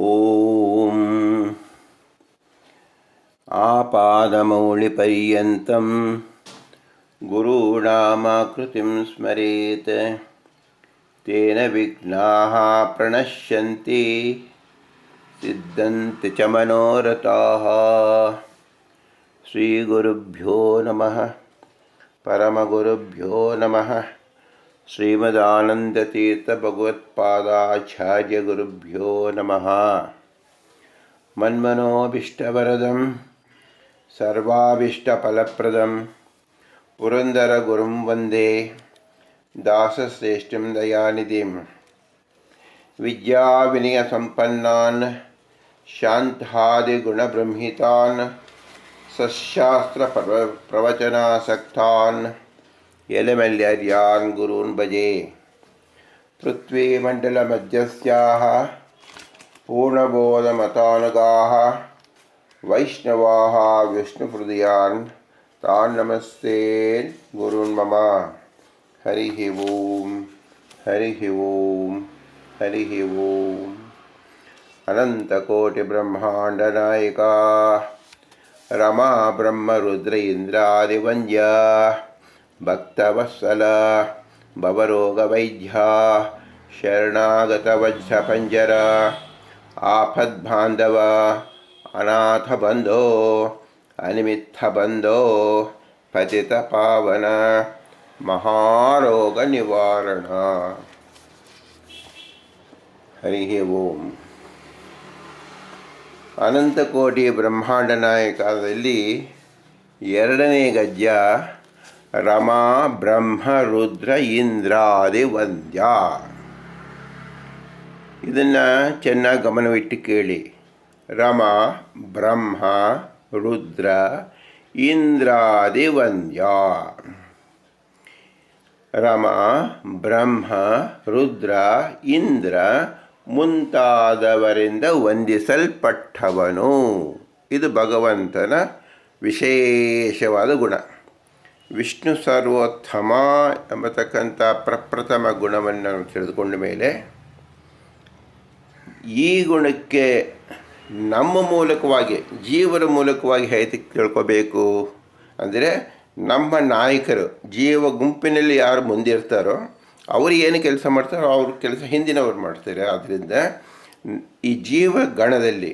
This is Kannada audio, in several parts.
ಓಂ ಆಪಾದಮೌಳಿಪರ್ಯಂతం ಗುರುಣಾಮಾಕೃತಿಂ ಸ್ಮರೇತ್ ತೇನ ವಿಘ್ನಾಃ ಪ್ರಣಶ್ಯಂತಿ ಸಿದ್ಧಂತಿ ಚ ಮನೋರಥಾಃ. ಶ್ರೀಗುರುಭ್ಯೋ ನಮಃ. ಪರಮಗುರುಭ್ಯೋ ನಮಃ. ಶ್ರೀಮದಾನಂದತೀರ್ಥಭಗವತ್ಪಾದಾಚಾರ್ಯಗುರುಭ್ಯೋ ನಮಃ. ಮನ್ಮನೋಭೀಷ್ಟವರದಂ ಸರ್ವಾಭೀಷ್ಟಫಲಪ್ರದಂ ಪುರಂದರಗುರುಂ ವಂದೇ ದಾಸಶ್ರೇಷ್ಠಂ ದಯಾನಿಧಿಂ. ವಿದ್ಯಾವಿನಯಸಂಪನ್ನಾನ್ ಶಾಂತಾದಿಗುಣಬೃಂಹಿತಾನ್ ಸತ್ಶಾಸ್ತ್ರಪ್ರವಚನಾಸಕ್ತಾನ್ ಎಲೆಮಲ್ಯರ್ಯಾನ್ ಗುರೂನ್ ಭಜೆ. ಪೃಥ್ವೀಮಂಡಲಮಧ್ಯಸ್ಯಾಃ ಪೂರ್ಣಬೋಧಮತಾನುಗಾಃ ವೈಷ್ಣವಾಃ ವಿಷ್ಣುಹೃದಯಾನ್ ತಾನ್ ನಮಸ್ತೆ ಗುರೂನ್ ಮಮ. ಹರಿ ಓಂ ಹರಿ ಓಂ ಹರಿ ಓಂ. ಅನಂತಕೋಟಿಬ್ರಹ್ಮಾಂಡನಾಯಕ ರಮಾ ಬ್ರಹ್ಮರುದ್ರ ಇಂದ್ರಾದಿವಂದ್ಯ ಭಕ್ತವತ್ಸಲ ಭವರೋಗವೈದ್ಯ ಶರಣಾಗತವಜ್ರಪಂಜರ ಆಪದ್ಬಾಂಧವ ಅನಾಥಬಂಧೋ ಅನಿಮಿತ್ತಬಂಧೋ ಪತಿತಪಾವನ ಮಹಾರೋಗ ನಿವಾರಣ. ಹರಿ ಓಂ. ಅನಂತಕೋಟಿ ಬ್ರಹ್ಮಾಂಡ ನಾಯಕದಲ್ಲಿ ಎರಡನೇ ಗದ್ಯ ರಮಾ ಬ್ರಹ್ಮ ರುದ್ರ ಇಂದ್ರಾದಿ ವಂದ್ಯ. ಇದನ್ನು ಚೆನ್ನಾಗಿ ಗಮನವಿಟ್ಟು ಕೇಳಿ. ರಮಾ ಬ್ರಹ್ಮ ರುದ್ರ ಇಂದ್ರಾದಿ ವಂದ್ಯ. ರಮಾ ಬ್ರಹ್ಮ ರುದ್ರ ಇಂದ್ರ ಮುಂತಾದವರಿಂದ ವಂದಿಸಲ್ಪಟ್ಟವನು. ಇದು ಭಗವಂತನ ವಿಶೇಷವಾದ ಗುಣ. ವಿಷ್ಣು ಸರ್ವೋತ್ತಮ ಎಂಬತಕ್ಕಂಥ ಪ್ರಪ್ರಥಮ ಗುಣವನ್ನು ನಾವು ತಿಳಿದುಕೊಂಡ ಮೇಲೆ ಈ ಗುಣಕ್ಕೆ ನಮ್ಮ ಮೂಲಕವಾಗಿ ಜೀವರ ಮೂಲಕವಾಗಿ ಹೇಗೆ ತಿಳ್ಕೋಬೇಕು ಅಂದರೆ, ನಮ್ಮ ನಾಯಕರು ಜೀವ ಗುಂಪಿನಲ್ಲಿ ಯಾರು ಮುಂದಿರ್ತಾರೋ ಅವರು ಏನು ಕೆಲಸ ಮಾಡ್ತಾರೋ ಅವ್ರ ಕೆಲಸ ಹಿಂದಿನವ್ರು ಮಾಡ್ತಾರೆ. ಆದ್ದರಿಂದ ಈ ಜೀವ ಗಣದಲ್ಲಿ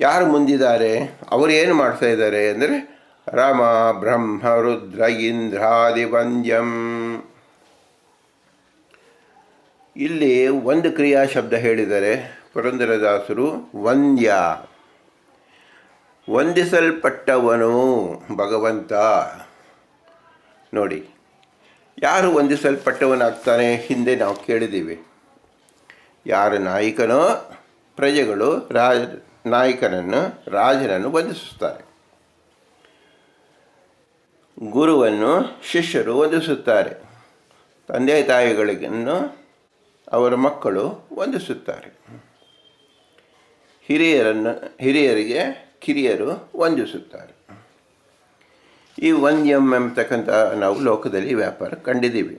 ಯಾರು ಮುಂದಿದ್ದಾರೆ, ಅವರು ಏನು ಮಾಡ್ತಾಯಿದ್ದಾರೆ ಅಂದರೆ ರಾಮ ಬ್ರಹ್ಮ ರುದ್ರ ಇಂದ್ರಾದಿ ವಂದ್ಯಂ. ಇಲ್ಲಿ ಒಂದು ಕ್ರಿಯಾ ಶಬ್ದ ಹೇಳಿದರೆ ಪುರಂದರದಾಸರು ವಂದ್ಯ, ವಂದಿಸಲ್ಪಟ್ಟವನು ಭಗವಂತ. ನೋಡಿ, ಯಾರು ವಂದಿಸಲ್ಪಟ್ಟವನಾಗ್ತಾನೆ ಹಿಂದೆ ನಾವು ಕೇಳಿದ್ದೀವಿ. ಯಾರು ನಾಯಕನೋ ಪ್ರಜೆಗಳು ನಾಯಕನನ್ನು ರಾಜನನ್ನು ವಂದಿಸುತ್ತಾರೆ. ಗುರುವನ್ನು ಶಿಷ್ಯರು ವಂದಿಸುತ್ತಾರೆ. ತಂದೆ ತಾಯಿಗಳಿಗನ್ನು ಅವರ ಮಕ್ಕಳು ವಂದಿಸುತ್ತಾರೆ. ಹಿರಿಯರಿಗೆ ಕಿರಿಯರು ವಂದಿಸುತ್ತಾರೆ. ಈ ವಂದ್ಯಂ ಎಂಬತಕ್ಕಂಥ ನಾವು ಲೋಕದಲ್ಲಿ ವ್ಯಾಪಾರ ಕಂಡಿದ್ದೀವಿ.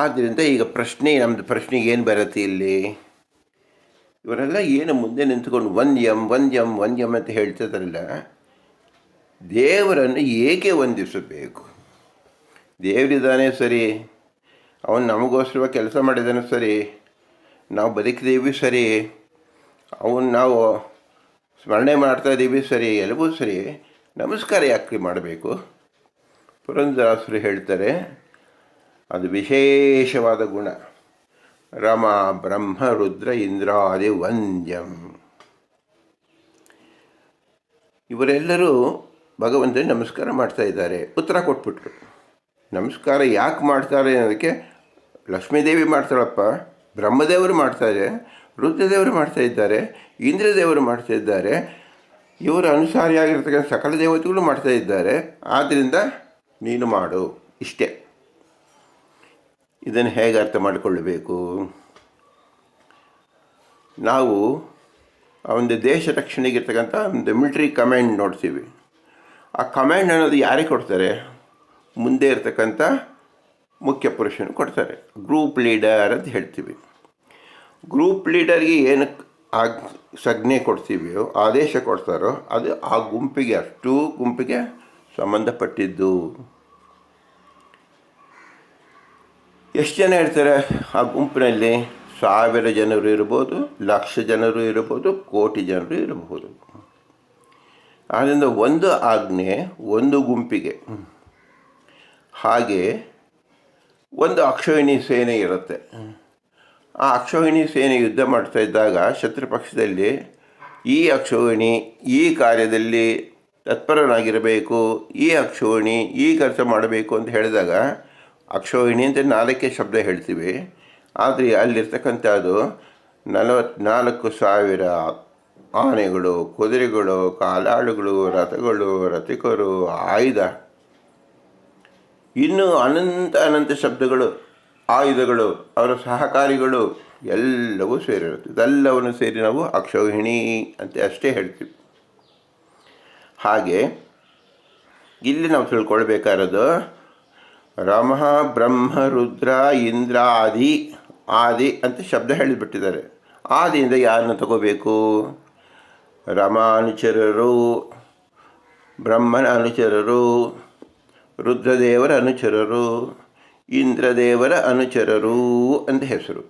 ಆದ್ದರಿಂದ ಈಗ ನಮ್ಮದು ಪ್ರಶ್ನೆಗೆ ಏನು ಬರುತ್ತೆ ಇಲ್ಲಿ? ಇವರೆಲ್ಲ ಏನು ಮುಂದೆ ನಿಂತ್ಕೊಂಡು ವಂದ್ಯಂ ವಂದ್ಯಂ ವಂದ್ಯಂ ಅಂತ ಹೇಳ್ತಿದ್ರಲ್ಲ, ದೇವರನ್ನು ಏಕೆ ವಂದಿಸಬೇಕು? ದೇವರಿದ್ದಾನೆ ಸರಿ, ಅವನು ನಮಗೋಸ್ಕರ ಕೆಲಸ ಮಾಡಿದ್ದಾನೆ ಸರಿ, ನಾವು ಬದುಕಿದ್ದೀವಿ ಸರಿ, ಅವನು ನಾವು ಸ್ಮರಣೆ ಮಾಡ್ತಾಯಿದ್ದೀವಿ ಸರಿ, ಎಲ್ಲವೂ ಸರಿ, ನಮಸ್ಕಾರ ಯಾಕೆ ಮಾಡಬೇಕು? ಪುರಂದರದಾಸರು ಹೇಳ್ತಾರೆ, ಅದು ವಿಶೇಷವಾದ ಗುಣ. ರಮ ಬ್ರಹ್ಮ ರುದ್ರ ಇಂದ್ರಾದಿ ವಂದ್ಯಂ. ಇವರೆಲ್ಲರೂ ಭಗವಂತನಿಗೆ ನಮಸ್ಕಾರ ಮಾಡ್ತಾ ಇದ್ದಾರೆ. ಉತ್ತರ ಕೊಟ್ಬಿಟ್ರು. ನಮಸ್ಕಾರ ಯಾಕೆ ಮಾಡ್ತಾರೆ ಅನ್ನೋದಕ್ಕೆ, ಲಕ್ಷ್ಮೀದೇವಿ ಮಾಡ್ತಾಳಪ್ಪ, ಬ್ರಹ್ಮದೇವರು ಮಾಡ್ತಾರೆ, ರುದ್ರದೇವರು ಮಾಡ್ತಾಯಿದ್ದಾರೆ, ಇಂದ್ರದೇವರು ಮಾಡ್ತಾಯಿದ್ದಾರೆ, ಇವರ ಅನುಸಾರಿಯಾಗಿರ್ತಕ್ಕಂಥ ಸಕಲ ದೇವತೆಗಳು ಮಾಡ್ತಾ ಇದ್ದಾರೆ. ಆದ್ದರಿಂದ ನೀನು ಮಾಡು, ಇಷ್ಟೇ. ಇದನ್ನು ಹೇಗೆ ಅರ್ಥ ಮಾಡಿಕೊಳ್ಳಬೇಕು? ನಾವು ಒಂದು ದೇಶ ರಕ್ಷಣೆಗಿರ್ತಕ್ಕಂಥ ಒಂದು ಮಿಲಿಟ್ರಿ ಕಮಾಂಡ್ ನೋಡ್ತೀವಿ. ಆ ಕಮಾಂಡ್ ಅನ್ನೋದು ಯಾರಿಗೆ ಕೊಡ್ತಾರೆ? ಮುಂದೆ ಇರ್ತಕ್ಕಂಥ ಮುಖ್ಯ ಪುರುಷನು ಕೊಡ್ತಾರೆ. ಗ್ರೂಪ್ ಲೀಡರ್ ಅಂತ ಹೇಳ್ತೀವಿ. ಗ್ರೂಪ್ ಲೀಡರ್ಗೆ ಏನು ಸಂಜ್ಞೆ ಕೊಡ್ತೀವಿಯೋ ಆದೇಶ ಕೊಡ್ತಾರೋ ಅದು ಆ ಗುಂಪಿಗೆ ಅಷ್ಟೂ ಗುಂಪಿಗೆ ಸಂಬಂಧಪಟ್ಟಿದ್ದು. ಎಷ್ಟು ಜನ ಇರ್ತಾರೆ ಆ ಗುಂಪಿನಲ್ಲಿ? 1000 ಜನರು ಇರ್ಬೋದು, 1,00,000 ಜನರು ಇರ್ಬೋದು, ಕೋಟಿ ಜನರು ಇರಬಹುದು. ಆದ್ದರಿಂದ ಒಂದು ಆಜ್ಞೆ ಒಂದು ಗುಂಪಿಗೆ. ಹಾಗೆ ಒಂದು ಅಕ್ಷೋಹಿಣಿ ಸೇನೆ ಇರುತ್ತೆ. ಆ ಅಕ್ಷೋಹಿಣಿ ಸೇನೆ ಯುದ್ಧ ಮಾಡ್ತಾ ಇದ್ದಾಗ ಶತ್ರುಪಕ್ಷದಲ್ಲಿ ಈ ಅಕ್ಷೋಹಿಣಿ ಈ ಕಾರ್ಯದಲ್ಲಿ ತತ್ಪರನಾಗಿರಬೇಕು, ಈ ಅಕ್ಷೋಹಿಣಿ ಈ ಕೆಲಸ ಮಾಡಬೇಕು ಅಂತ ಹೇಳಿದಾಗ, ಅಕ್ಷೋಹಿಣಿ ಅಂತ 4 ಶಬ್ದ ಹೇಳ್ತೀವಿ, ಆದರೆ ಅಲ್ಲಿರ್ತಕ್ಕಂಥದ್ದು 44,000 ಆನೆಗಳು, ಕುದುರೆಗಳು, ಕಾಲಾಳುಗಳು, ರಥಗಳು, ರಥಿಕರು, ಆಯುಧ, ಇನ್ನೂ ಅನಂತ ಶಬ್ದಗಳು, ಆಯುಧಗಳು, ಅವರ ಸಹಕಾರಿಗಳು ಎಲ್ಲವೂ ಸೇರಿರುತ್ತೆ. ಇದೆಲ್ಲವನ್ನು ಸೇರಿ ನಾವು ಅಕ್ಷೋಹಿಣಿ ಅಂತ ಅಷ್ಟೇ ಹೇಳ್ತೀವಿ. ಹಾಗೆ ಇಲ್ಲಿ ನಾವು ತಿಳ್ಕೊಳ್ಬೇಕಾರದು ರಮ, ಬ್ರಹ್ಮ, ರುದ್ರ, ಇಂದ್ರ, ಆದಿ ಅಂತ ಶಬ್ದ ಹೇಳಿಬಿಟ್ಟಿದ್ದಾರೆ. ಆದಿಯಿಂದ ಯಾರನ್ನು ತಗೋಬೇಕು? ರಮ ಅನುಚರರು, ಬ್ರಹ್ಮನ ಅನುಚರರು, ರುದ್ರದೇವರ ಅನುಚರರು, ಇಂದ್ರದೇವರ ಅನುಚರರು ಅಂತ ಹೆಸರು.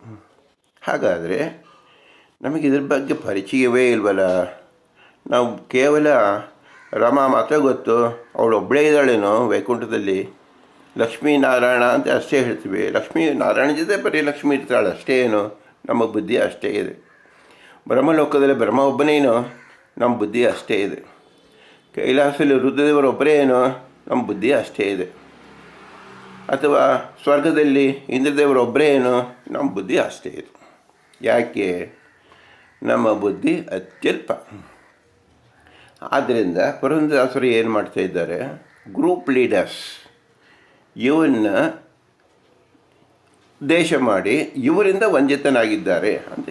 ಹಾಗಾದರೆ ನಮಗೆ ಇದ್ರ ಬಗ್ಗೆ ಪರಿಚಯವೇ ಇಲ್ವಲ್ಲ. ನಾವು ಕೇವಲ ರಮ ಮಾತ್ರ ಗೊತ್ತು, ಅವಳು ಒಬ್ಬಳೇ ಇದ್ದಾಳೇನೋ ವೈಕುಂಠದಲ್ಲಿ, ಲಕ್ಷ್ಮೀನಾರಾಯಣ ಅಂತ ಅಷ್ಟೇ ಹೇಳ್ತೀವಿ. ಲಕ್ಷ್ಮೀನಾರಾಯಣ ಜೊತೆ ಬರೀ ಲಕ್ಷ್ಮೀ ಇರ್ತಾಳೆ ಅಷ್ಟೇ ಏನೋ, ನಮ್ಮ ಬುದ್ಧಿ ಅಷ್ಟೇ ಇದೆ. ಬ್ರಹ್ಮಲೋಕದಲ್ಲಿ ಬ್ರಹ್ಮ ಒಬ್ಬನೇನೋ, ನಮ್ಮ ಬುದ್ಧಿ ಅಷ್ಟೇ ಇದೆ. ಕೈಲಾಸದಲ್ಲಿ ರುದ್ರದೇವರು ಒಬ್ಬರೇ ಏನೋ, ನಮ್ಮ ಬುದ್ಧಿ ಅಷ್ಟೇ ಇದೆ. ಅಥವಾ ಸ್ವರ್ಗದಲ್ಲಿ ಇಂದ್ರದೇವರು ಒಬ್ಬರೇ ಏನೋ, ನಮ್ಮ ಬುದ್ಧಿ ಅಷ್ಟೇ ಇದೆ. ಯಾಕೆ? ನಮ್ಮ ಬುದ್ಧಿ ಅತ್ಯಲ್ಪ. ಆದ್ದರಿಂದ ಪುರಂದರದಾಸರು ಏನು ಮಾಡ್ತಾ ಇದ್ದಾರೆ, ಗ್ರೂಪ್ ಲೀಡರ್ಸ್ ಇವನ್ನ ಉದ್ದೇಶ ಮಾಡಿ ಇವರಿಂದ ವಂಚಿತನಾಗಿದ್ದಾರೆ ಅಂತ.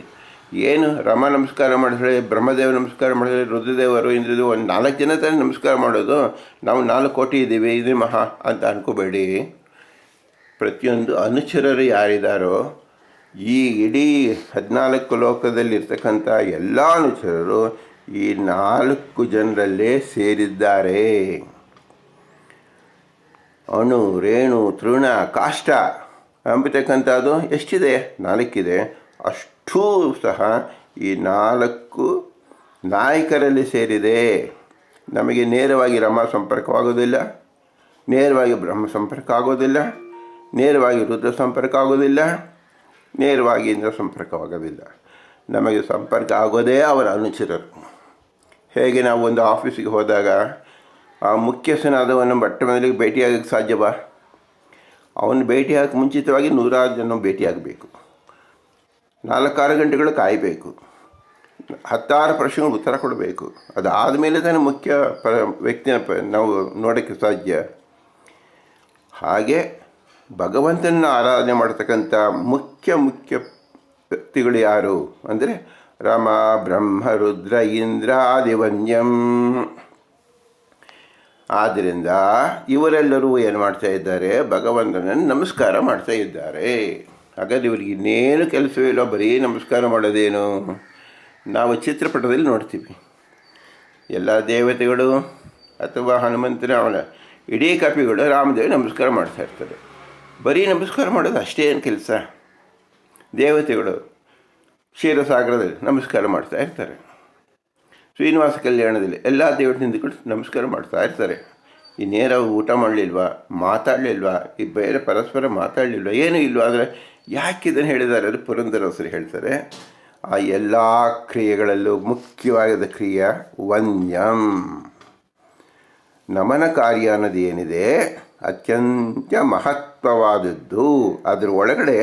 ಏನು ರಮ ನಮಸ್ಕಾರ ಮಾಡಿದ್ರೆ, ಬ್ರಹ್ಮದೇವ ನಮಸ್ಕಾರ ಮಾಡಿದ್ರೆ, ರುದ್ರದೇವರು, ಇಂದ್ರದೇವರು ಒಂದು 4 ಜನ ತಾನೇ ನಮಸ್ಕಾರ ಮಾಡೋದು. ನಾವು 4 ಕೋಟಿ ಇದ್ದೀವಿ, ಇದು ಮಹಾ ಅಂತ ಅನ್ಕೋಬೇಡಿ. ಪ್ರತಿಯೊಂದು ಅನುಚರರು ಯಾರಿದ್ದಾರೋ, ಈ ಇಡೀ 14 ಲೋಕದಲ್ಲಿರ್ತಕ್ಕಂಥ ಎಲ್ಲ ಅನುಚರರು ಈ 4 ಜನರಲ್ಲೇ ಸೇರಿದ್ದಾರೆ. ಅಣು, ರೇಣು, ತೃಣ, ಕಾಷ್ಟ ಅಂಬತಕ್ಕಂಥದ್ದು ಎಷ್ಟಿದೆ? 4 ಇದೆ. ಅಷ್ಟೂ ಸಹ ಈ 4 ನಾಯಕರಲ್ಲಿ ಸೇರಿದೆ. ನಮಗೆ ನೇರವಾಗಿ ರಮ ಸಂಪರ್ಕವಾಗೋದಿಲ್ಲ, ನೇರವಾಗಿ ಬ್ರಹ್ಮ ಸಂಪರ್ಕ ಆಗೋದಿಲ್ಲ, ನೇರವಾಗಿ ರುದ್ರ ಸಂಪರ್ಕ ಆಗೋದಿಲ್ಲ, ನೇರವಾಗಿ ಇಂದ್ರ ಸಂಪರ್ಕವಾಗೋದಿಲ್ಲ. ನಮಗೆ ಸಂಪರ್ಕ ಆಗೋದೇ ಅವರ ಅನುಚರರು. ಹೇಗೆ ನಾವು ಒಂದು ಆಫೀಸಿಗೆ ಹೋದಾಗ ಆ ಮುಖ್ಯಸ್ಥನಾದವನ ಮೊದಲಿಗೆ ಭೇಟಿಯಾಗಕ್ಕೆ ಸಾಧ್ಯವಾ? ಅವನು ಭೇಟಿಯಾಗಕ್ಕೆ ಮುಂಚಿತವಾಗಿ 100 ಜನ ಭೇಟಿಯಾಗಬೇಕು, 4-6 ಗಂಟೆಗಳು ಕಾಯಬೇಕು, 10 ಪ್ರಶ್ನೆಗಳು ಉತ್ತರ ಕೊಡಬೇಕು. ಅದಾದಮೇಲೆ ತಾನೇ ಮುಖ್ಯ ವ್ಯಕ್ತಿನ ನಾವು ನೋಡೋಕ್ಕೆ ಸಾಧ್ಯ. ಹಾಗೆ ಭಗವಂತನ ಆರಾಧನೆ ಮಾಡ್ತಕ್ಕಂಥ ಮುಖ್ಯ ವ್ಯಕ್ತಿಗಳು ಯಾರು ಅಂದರೆ ರಮ, ಬ್ರಹ್ಮ, ರುದ್ರ, ಇಂದ್ರ, ಆದಿವನ್ಯಂ. ಆದ್ದರಿಂದ ಇವರೆಲ್ಲರೂ ಏನು ಮಾಡ್ತಾ ಇದ್ದಾರೆ? ಭಗವಂತನನ್ನು ನಮಸ್ಕಾರ ಮಾಡ್ತಾ ಇದ್ದಾರೆ. ಹಾಗಾದರೆ ಇವರಿಗೆ ಇನ್ನೇನು ಕೆಲಸವಿಲ್ಲ, ಬರೀ ನಮಸ್ಕಾರ ಮಾಡೋದೇನು? ನಾವು ಚಿತ್ರಪಟದಲ್ಲಿ ನೋಡ್ತೀವಿ ಎಲ್ಲ ದೇವತೆಗಳು ಅಥವಾ ಹನುಮಂತನ ಅವನ ಇಡೀ ಕಪಿಗಳು ರಾಮದೇವ ನಮಸ್ಕಾರ ಮಾಡ್ತಾ ಇರ್ತಾರೆ. ಬರೀ ನಮಸ್ಕಾರ ಮಾಡೋದು ಅಷ್ಟೇ ಏನು ಕೆಲಸ? ದೇವತೆಗಳು ಕ್ಷೀರಸಾಗರದಲ್ಲಿ ನಮಸ್ಕಾರ ಮಾಡ್ತಾ ಇರ್ತಾರೆ, ಶ್ರೀನಿವಾಸ ಕಲ್ಯಾಣದಲ್ಲಿ ಎಲ್ಲ ದೇವತೆಗಳು ನಮಸ್ಕಾರ ಮಾಡ್ತಾ ಇರ್ತಾರೆ. ಇನ್ನೇನು ಊಟ ಮಾಡಲಿಲ್ವಾ, ಮಾತಾಡಲಿಲ್ವಾ, ಈ ಬೇರೆ ಪರಸ್ಪರ ಮಾತಾಡಲಿಲ್ವಾ, ಏನೂ ಇಲ್ವಾ? ಅಂದರೆ ಯಾಕೆ ಇದನ್ನು ಹೇಳಿದ್ದಾರೆ? ಅದು ಪುರಂದರದಾಸರು ಹೇಳ್ತಾರೆ, ಆ ಎಲ್ಲ ಕ್ರಿಯೆಗಳಲ್ಲೂ ಮುಖ್ಯವಾದ ಕ್ರಿಯೆ ವಂದ್ಯಂ. ನಮನ ಕಾರ್ಯ ಅನ್ನೋದು ಏನಿದೆ ಅತ್ಯಂತ ಮಹತ್ವವಾದದ್ದು, ಅದರ ಒಳಗಡೆ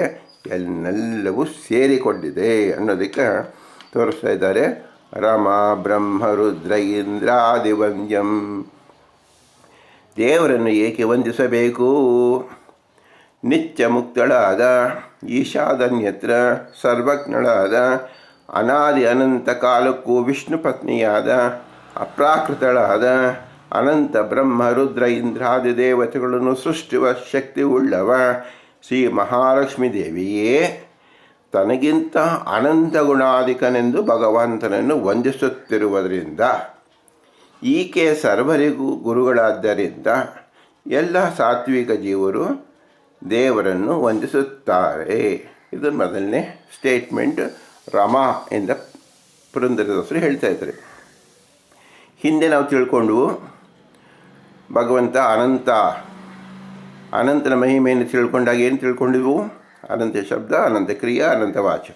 ಎಲ್ಲವೂ ಸೇರಿಕೊಂಡಿದೆ ಅನ್ನೋದಕ್ಕೆ ತೋರಿಸ್ತಾ ಇದ್ದಾರೆ. ರಮ, ಬ್ರಹ್ಮ, ರುದ್ರ, ಇಂದ್ರಾದಿವಂದ್ಯಂ. ದೇವರನ್ನು ಏಕೆ ವಂದಿಸಬೇಕು? ನಿತ್ಯ ಮುಕ್ತಳಾದ, ಈಶಾದನ್ಯತ್ರ ಸರ್ವಜ್ಞಳಾದ, ಅನಾದಿ ಅನಂತ ಕಾಲಕ್ಕೂ ವಿಷ್ಣು ಪತ್ನಿಯಾದ, ಅಪ್ರಾಕೃತಳಾದ, ಅನಂತ ಬ್ರಹ್ಮ, ರುದ್ರ, ಇಂದ್ರಾದಿ ದೇವತೆಗಳನ್ನು ಸೃಷ್ಟಿಸುವ ಶಕ್ತಿ ಉಳ್ಳವ ಶ್ರೀ ಮಹಾಲಕ್ಷ್ಮೀ ದೇವಿಯೇ ತನಗಿಂತ ಅನಂತ ಗುಣಾಧಿಕನೆಂದು ಭಗವಂತನನ್ನು ವಂದಿಸುತ್ತಿರುವುದರಿಂದ ಈಕೆ ಸರ್ವರಿಗೂ ಗುರುಗಳಾದ್ದರಿಂದ ಎಲ್ಲ ಸಾತ್ವಿಕ ಜೀವರು ದೇವರನ್ನು ವಂದಿಸುತ್ತಾರೆ. ಇದು ಮೊದಲನೇ ಸ್ಟೇಟ್ಮೆಂಟ್ ರಮಾ ಎಂದ ಪುರಂದರದಾಸರು ಹೇಳ್ತಾ ಇದ್ದಾರೆ. ಹಿಂದೆ ನಾವು ತಿಳ್ಕೊಂಡ್ವು ಭಗವಂತ ಅನಂತನ ಮಹಿಮೆಯನ್ನು ತಿಳ್ಕೊಂಡಾಗ ಏನು ತಿಳ್ಕೊಂಡಿದ್ವು? ಅನಂತ ಶಬ್ದ, ಅನಂತ ಕ್ರಿಯಾ, ಅನಂತ ವಾಚ.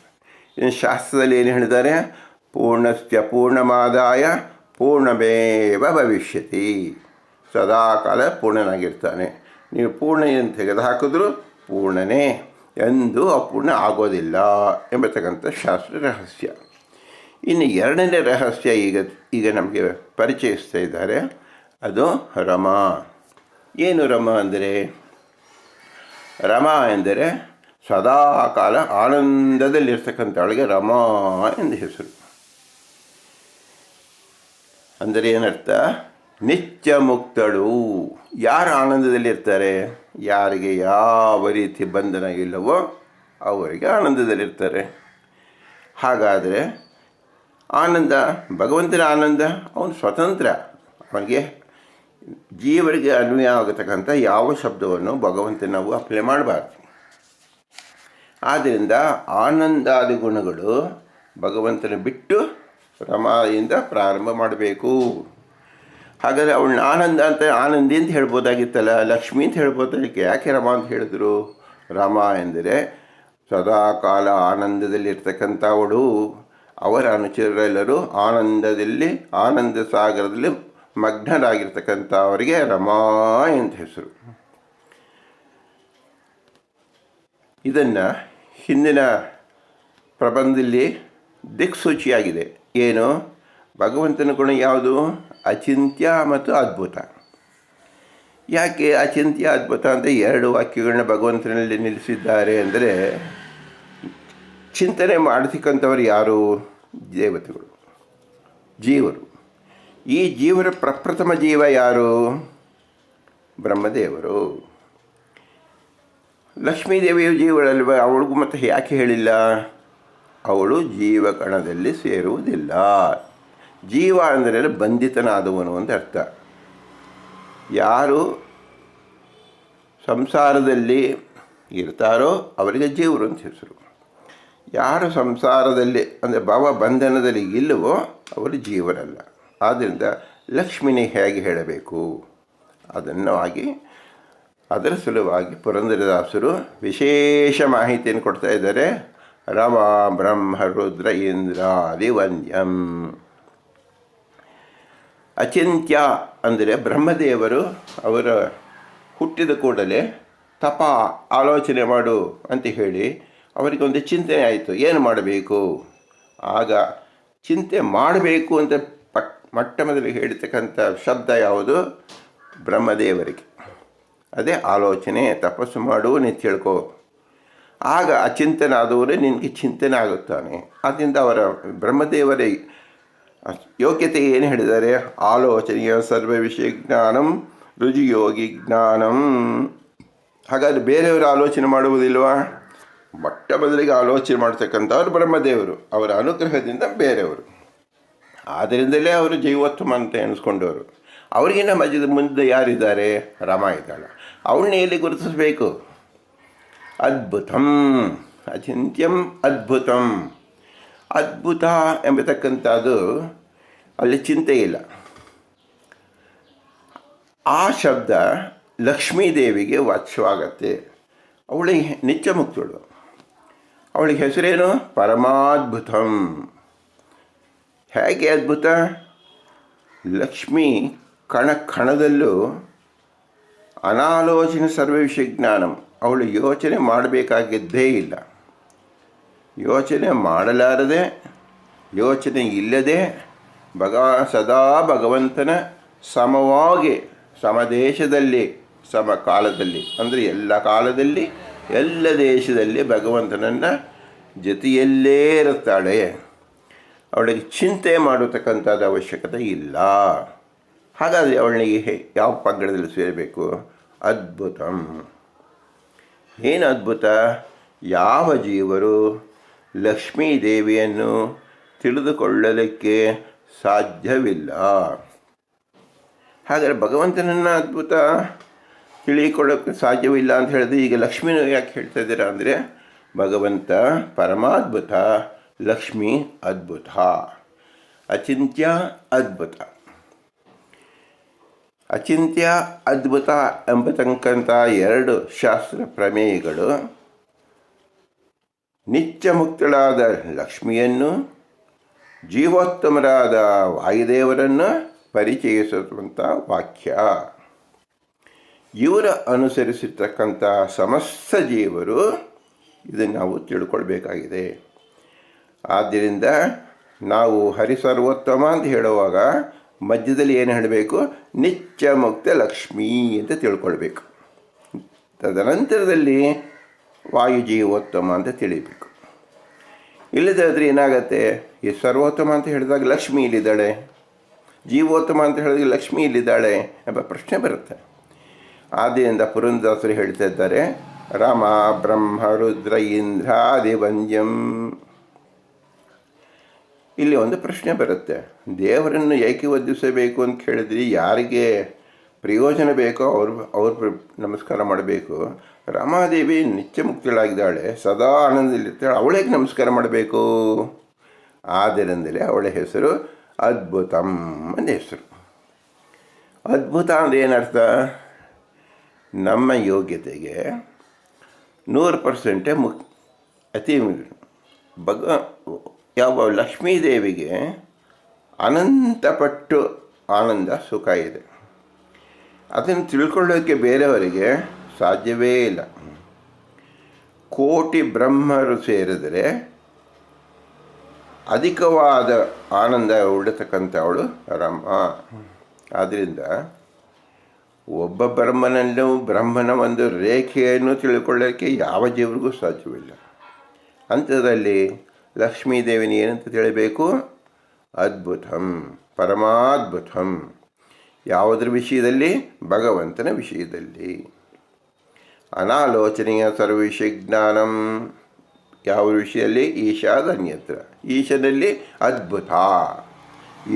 ಇನ್ನು ಶಾಸ್ತ್ರದಲ್ಲಿ ಏನು ಹೇಳಿದ್ದಾರೆ? ಪೂರ್ಣಸ್ಯ ಪೂರ್ಣಮಾದಾಯ ಪೂರ್ಣಮೇವ ಭವಿಷ್ಯತಿ. ಸದಾಕಾಲ ಪೂರ್ಣನಾಗಿರ್ತಾನೆ. ನೀವು ಪೂರ್ಣ ಏನು ತೆಗೆದುಹಾಕಿದ್ರೂ ಪೂರ್ಣನೇ, ಎಂದೂ ಅಪೂರ್ಣ ಆಗೋದಿಲ್ಲ ಎಂಬತಕ್ಕಂಥ ಶಾಸ್ತ್ರ ರಹಸ್ಯ. ಇನ್ನು ಎರಡನೇ ರಹಸ್ಯ ಈಗ ನಮಗೆ ಪರಿಚಯಿಸ್ತಾ ಇದ್ದಾರೆ. ಅದು ರಮಾ. ಏನು ರಮಾ ಅಂದರೆ? ರಮಾ ಎಂದರೆ ಸದಾಕಾಲ ಆನಂದದಲ್ಲಿರ್ತಕ್ಕಂಥವಳಿಗೆ ರಮಾ ಎಂದು ಹೆಸರು. ಅಂದರೆ ಏನರ್ಥ? ನಿತ್ಯ ಮುಕ್ತಳು. ಯಾರು ಆನಂದದಲ್ಲಿರ್ತಾರೆ? ಯಾರಿಗೆ ಯಾವ ರೀತಿ ಬಂಧನ ಇಲ್ಲವೋ ಅವರಿಗೆ ಆನಂದದಲ್ಲಿರ್ತಾರೆ. ಹಾಗಾದರೆ ಆನಂದ, ಭಗವಂತನ ಆನಂದ, ಅವನು ಸ್ವತಂತ್ರ. ಅವನಿಗೆ ಜೀವರಿಗೆ ಅನ್ವಯ ಆಗತಕ್ಕಂಥ ಯಾವ ಶಬ್ದವನ್ನು ಭಗವಂತ ನಾವು ಅಪ್ಲೈ ಮಾಡಬಾರ್ದು. ಆದ್ದರಿಂದ ಆನಂದಾದಿ ಗುಣಗಳು ಭಗವಂತನ ಬಿಟ್ಟು ರಮಾಯಿಂದ ಪ್ರಾರಂಭ ಮಾಡಬೇಕು. ಹಾಗಾದರೆ ಅವಳನ್ನ ಆನಂದಿ ಅಂತ ಹೇಳ್ಬೋದಾಗಿತ್ತಲ್ಲ, ಲಕ್ಷ್ಮಿ ಅಂತ ಹೇಳ್ಬೋದಾಗಿತ್ತು. ಯಾಕೆ ರಮಾ ಅಂತ ಹೇಳಿದ್ರು? ರಮಾ ಎಂದರೆ ಸದಾಕಾಲ ಆನಂದದಲ್ಲಿರ್ತಕ್ಕಂಥವಳು. ಅವರ ಅನುಚರರೆಲ್ಲರೂ ಆನಂದ ಸಾಗರದಲ್ಲಿ ಮಗ್ನರಾಗಿರ್ತಕ್ಕಂಥವರಿಗೆ ರಮಾ ಅಂತ ಹೆಸರು. ಇದನ್ನು ಹಿಂದಿನ ಪ್ರಬಂಧದಲ್ಲಿ ದಿಕ್ಸೂಚಿಯಾಗಿದೆ. ಏನು? ಭಗವಂತನ ಗುಣ ಯಾವುದು? ಅಚಿಂತ್ಯ ಮತ್ತು ಅದ್ಭುತ. ಯಾಕೆ ಅಚಿಂತ್ಯ ಅದ್ಭುತ ಅಂತ ಎರಡು ವಾಕ್ಯಗಳನ್ನ ಭಗವಂತನಲ್ಲಿ ನಿಲ್ಲಿಸಿದ್ದಾರೆ ಅಂದರೆ, ಚಿಂತನೆ ಮಾಡತಕ್ಕಂಥವ್ರು ಯಾರು? ದೇವತೆಗಳು, ಜೀವರು. ಈ ಜೀವರ ಪ್ರಪ್ರಥಮ ಜೀವ ಯಾರು? ಬ್ರಹ್ಮದೇವರು. ಲಕ್ಷ್ಮೀದೇವಿಯು ಜೀವಳಲ್ವ? ಅವಳಿಗೂ ಮತ್ತೆ ಯಾಕೆ ಹೇಳಿಲ್ಲ? ಅವಳು ಜೀವಕಣದಲ್ಲಿ ಸೇರುವುದಿಲ್ಲ. ಜೀವ ಅಂದರೆ ಬಂಧಿತನಾದವನು ಅಂತ ಅರ್ಥ. ಯಾರು ಸಂಸಾರದಲ್ಲಿ ಇರ್ತಾರೋ ಅವರಿಗೆ ಜೀವರು ಅಂತ ಹೆಸರು. ಯಾರು ಸಂಸಾರದಲ್ಲಿ ಅಂದರೆ ಭಾವ ಬಂಧನದಲ್ಲಿ ಇಲ್ಲವೋ ಅವರು ಜೀವರಲ್ಲ. ಆದ್ದರಿಂದ ಲಕ್ಷ್ಮಿನೇ ಹೇಗೆ ಹೇಳಬೇಕು ಅದರ ಸಲುವಾಗಿ ಪುರಂದರದಾಸರು ವಿಶೇಷ ಮಾಹಿತಿಯನ್ನು ಕೊಡ್ತಾ ಇದ್ದಾರೆ. ರಮಾ ಬ್ರಹ್ಮ ರುದ್ರ ಇಂದ್ರಾದಿ ವಂದ್ಯಂ. ಅಚಿಂತ್ಯ ಅಂದರೆ ಬ್ರಹ್ಮದೇವರು ಅವರ ಹುಟ್ಟಿದ ಕೂಡಲೇ ಆಲೋಚನೆ ಮಾಡು ಅಂತ ಹೇಳಿ ಅವರಿಗೊಂದು ಚಿಂತನೆ ಆಯಿತು, ಏನು ಮಾಡಬೇಕು. ಆಗ ಚಿಂತೆ ಮಾಡಬೇಕು ಅಂತ ಮೊಟ್ಟ ಮೊದಲಿಗೆ ಹೇಳ್ತಕ್ಕಂಥ ಶಬ್ದ ಯಾವುದು? ಬ್ರಹ್ಮದೇವರಿಗೆ. ಅದೇ ಆಲೋಚನೆ. ತಪಸ್ಸು ಮಾಡು, ನೀನು ತಿಳ್ಕೊ. ಆಗ ಆ ಚಿಂತನೆ ಆದವರೇ ನಿನಗೆ ಚಿಂತನೆ ಆಗುತ್ತಾನೆ. ಆದ್ದರಿಂದ ಅವರ ಬ್ರಹ್ಮದೇವರ ಯೋಗ್ಯತೆ ಏನು ಹೇಳಿದ್ದಾರೆ? ಆಲೋಚನೆಯ ಸರ್ವ ವಿಷಯ ಜ್ಞಾನಂ ರುಜಿಯೋಗಿ ಜ್ಞಾನಂ. ಹಾಗಾದರೆ ಬೇರೆಯವರು ಆಲೋಚನೆ ಮಾಡುವುದಿಲ್ವಾ? ಮೊಟ್ಟ ಮೊದಲಿಗೆ ಆಲೋಚನೆ ಮಾಡ್ತಕ್ಕಂಥವ್ರು ಬ್ರಹ್ಮದೇವರು. ಅವರ ಅನುಗ್ರಹದಿಂದ ಬೇರೆಯವರು. ಆದ್ದರಿಂದಲೇ ಅವರು ಜೀವೋತ್ತಮ ಅಂತ ಎಣಿಸ್ಕೊಂಡವರು. ಅವರಿಗಿನ್ನ ಮುಂದೆ ಯಾರಿದ್ದಾರೆ? ರಮಾ ಇದ್ದಾಳೆ. ಅವಳನ್ನ ಎಲ್ಲಿ ಗುರುತಿಸಬೇಕು? ಅದ್ಭುತಂ, ಅಚಿಂತ್ಯಂ ಅದ್ಭುತಂ. ಅದ್ಭುತ ಎಂಬತಕ್ಕಂಥದ್ದು ಅಲ್ಲಿ ಚಿಂತೆ ಇಲ್ಲ. ಆ ಶಬ್ದ ಲಕ್ಷ್ಮೀದೇವಿಗೆ ವಾಚ್ಯವಾಗತ್ತೆ. ಅವಳಿಗೆ ನಿತ್ಯ ಮುಕ್ತಳು. ಅವಳಿಗೆ ಹೆಸರೇನು? ಪರಮಾದ್ಭುತಂ. ಹೇಗೆ ಅದ್ಭುತ? ಲಕ್ಷ್ಮೀ ಕಣದಲ್ಲೂ ಅನಾಲೋಚನೆ ಸರ್ವ ವಿಷಯ ಜ್ಞಾನಂ. ಅವಳು ಯೋಚನೆ ಮಾಡಬೇಕಾಗಿದ್ದೇ ಇಲ್ಲ. ಯೋಚನೆ ಮಾಡಲಾರದೆ, ಯೋಚನೆ ಇಲ್ಲದೆ ಸದಾ ಭಗವಂತನ ಸಮವಾಗಿ, ಸಮದೇಶದಲ್ಲಿ, ಸಮಕಾಲದಲ್ಲಿ, ಅಂದರೆ ಎಲ್ಲ ಕಾಲದಲ್ಲಿ ಎಲ್ಲ ದೇಶದಲ್ಲಿ ಭಗವಂತನನ್ನು ಜೊತೆಯಲ್ಲೇ ಇರುತ್ತಾಳೆ. ಅವಳಿಗೆ ಚಿಂತೆ ಮಾಡತಕ್ಕಂಥದ್ದು ಅವಶ್ಯಕತೆ ಇಲ್ಲ. ಹಾಗಾದರೆ ಅವಳಿಗೆ ಯಾವ ಪಂಗಡದಲ್ಲಿ ಸೇರಬೇಕು? ಅದ್ಭುತಂ. ಏನು ಅದ್ಭುತ? ಯಾವ ಜೀವರು ಲಕ್ಷ್ಮೀ ದೇವಿಯನ್ನು ತಿಳಿದುಕೊಳ್ಳಲಿಕ್ಕೆ ಸಾಧ್ಯವಿಲ್ಲ. ಹಾಗಾದರೆ ಭಗವಂತನನ್ನು ಅದ್ಭುತ ತಿಳಿಕೊಳ್ಳೋಕ್ಕೆ ಸಾಧ್ಯವಿಲ್ಲ ಅಂತ ಹೇಳಿದ್ರೆ ಈಗ ಲಕ್ಷ್ಮಿನ ಯಾಕೆ ಹೇಳ್ತಾ ಇದ್ದೀರಾ ಅಂದರೆ, ಭಗವಂತ ಪರಮಾದ್ಭುತ, ಲಕ್ಷ್ಮಿ ಅದ್ಭುತ, ಅಚಿಂತ್ಯ ಅದ್ಭುತ. ಅಚಿಂತ್ಯ ಅದ್ಭುತ ಎಂಬತಕ್ಕಂಥ ಎರಡು ಶಾಸ್ತ್ರ ಪ್ರಮೇಯಗಳು ನಿತ್ಯ ಮುಕ್ತಳಾದ ಲಕ್ಷ್ಮಿಯನ್ನು, ಜೀವೋತ್ತಮರಾದ ವಾಯುದೇವರನ್ನು ಪರಿಚಯಿಸುವಂಥ ವಾಕ್ಯ. ಇವರ ಅನುಸರಿಸಿರ್ತಕ್ಕಂಥ ಸಮಸ್ತ ಜೀವರು ಇದನ್ನು ನಾವು ತಿಳ್ಕೊಳ್ಬೇಕಾಗಿದೆ. ಆದ್ದರಿಂದ ನಾವು ಹರಿಸರ್ವೋತ್ತಮ ಅಂತ ಹೇಳುವಾಗ ಮಧ್ಯದಲ್ಲಿ ಏನು ಹೇಳಬೇಕು? ನಿತ್ಯ ಮುಕ್ತ ಲಕ್ಷ್ಮೀ ಅಂತ ತಿಳ್ಕೊಳ್ಬೇಕು. ತದನಂತರದಲ್ಲಿ ವಾಯುಜೀವೋತ್ತಮ ಅಂತ ತಿಳಿಬೇಕು. ಇಲ್ಲದಾದರೆ ಏನಾಗತ್ತೆ? ಈ ಸರ್ವೋತ್ತಮ ಅಂತ ಹೇಳಿದಾಗ ಲಕ್ಷ್ಮಿ ಇಲ್ಲಿದ್ದಾಳೆ, ಜೀವೋತ್ತಮ ಅಂತ ಹೇಳಿದಾಗ ಲಕ್ಷ್ಮಿ ಇಲ್ಲಿದ್ದಾಳೆ ಎಂಬ ಪ್ರಶ್ನೆ ಬರುತ್ತೆ. ಆದ್ದರಿಂದ ಪುರಂದರದಾಸರು ಹೇಳ್ತಾ ಇದ್ದಾರೆ, ರಾಮ ಬ್ರಹ್ಮ ರುದ್ರ ಇಂದ್ರಾದಿವಂದ್ಯಂ. ಇಲ್ಲಿ ಒಂದು ಪ್ರಶ್ನೆ ಬರುತ್ತೆ, ದೇವರನ್ನು ಏಕೆ ವಂದಿಸಬೇಕು ಅಂತ ಕೇಳಿದ್ರಿ, ಯಾರಿಗೆ ಪ್ರಯೋಜನ ಬೇಕೋ ಅವ್ರು ನಮಸ್ಕಾರ ಮಾಡಬೇಕು. ರಾಮಾದೇವಿ ನಿತ್ಯ ಮುಕ್ತಳಾಗಿದ್ದಾಳೆ, ಸದಾ ಆನಂದದಲ್ಲಿರ್ತಾಳೆ, ಅವಳಿಗೆ ನಮಸ್ಕಾರ ಮಾಡಬೇಕು. ಆದ್ದರಿಂದಲೇ ಅವಳ ಹೆಸರು ಅದ್ಭುತಂ ಅಂತ ಹೆಸರು. ಅದ್ಭುತ ಅಂದರೆ ಏನರ್ಥ? ನಮ್ಮ ಯೋಗ್ಯತೆಗೆ 100% ಅತಿ ಯಾವ ಲಕ್ಷ್ಮೀದೇವಿಗೆ ಅನಂತಪಟ್ಟು ಆನಂದ ಸುಖ ಇದೆ. ಅದನ್ನು ತಿಳ್ಕೊಳ್ಳೋಕ್ಕೆ ಬೇರೆಯವರಿಗೆ ಸಾಧ್ಯವೇ ಇಲ್ಲ. ಕೋಟಿ ಬ್ರಹ್ಮರು ಸೇರಿದರೆ ಅಧಿಕವಾದ ಆನಂದ ಉಳ್ಳತಕ್ಕಂಥವಳು ರಮ್ಮ. ಆದ್ದರಿಂದ ಒಬ್ಬ ಬ್ರಹ್ಮನ ಒಂದು ರೇಖೆಯನ್ನು ತಿಳ್ಕೊಳ್ಳೋಕ್ಕೆ ಯಾವ ಜೀವರಿಗೂ ಸಾಧ್ಯವಿಲ್ಲ. ಅಂಥದ್ರಲ್ಲಿ ಲಕ್ಷ್ಮೀದೇವಿನ ಏನಂತ ತಿಳಿಬೇಕು? ಅದ್ಭುತಂ, ಪರಮಾದ್ಭುತಂ. ಯಾವುದರ ವಿಷಯದಲ್ಲಿ? ಭಗವಂತನ ವಿಷಯದಲ್ಲಿ. ಅನಾಲೋಚನೀಯ ಸರ್ವವಿಷಯ ಜ್ಞಾನಂ. ಯಾವ ವಿಷಯದಲ್ಲಿ? ಈಶಾದನ್ಯತ್ರ. ಈಶನಲ್ಲಿ ಅದ್ಭುತ.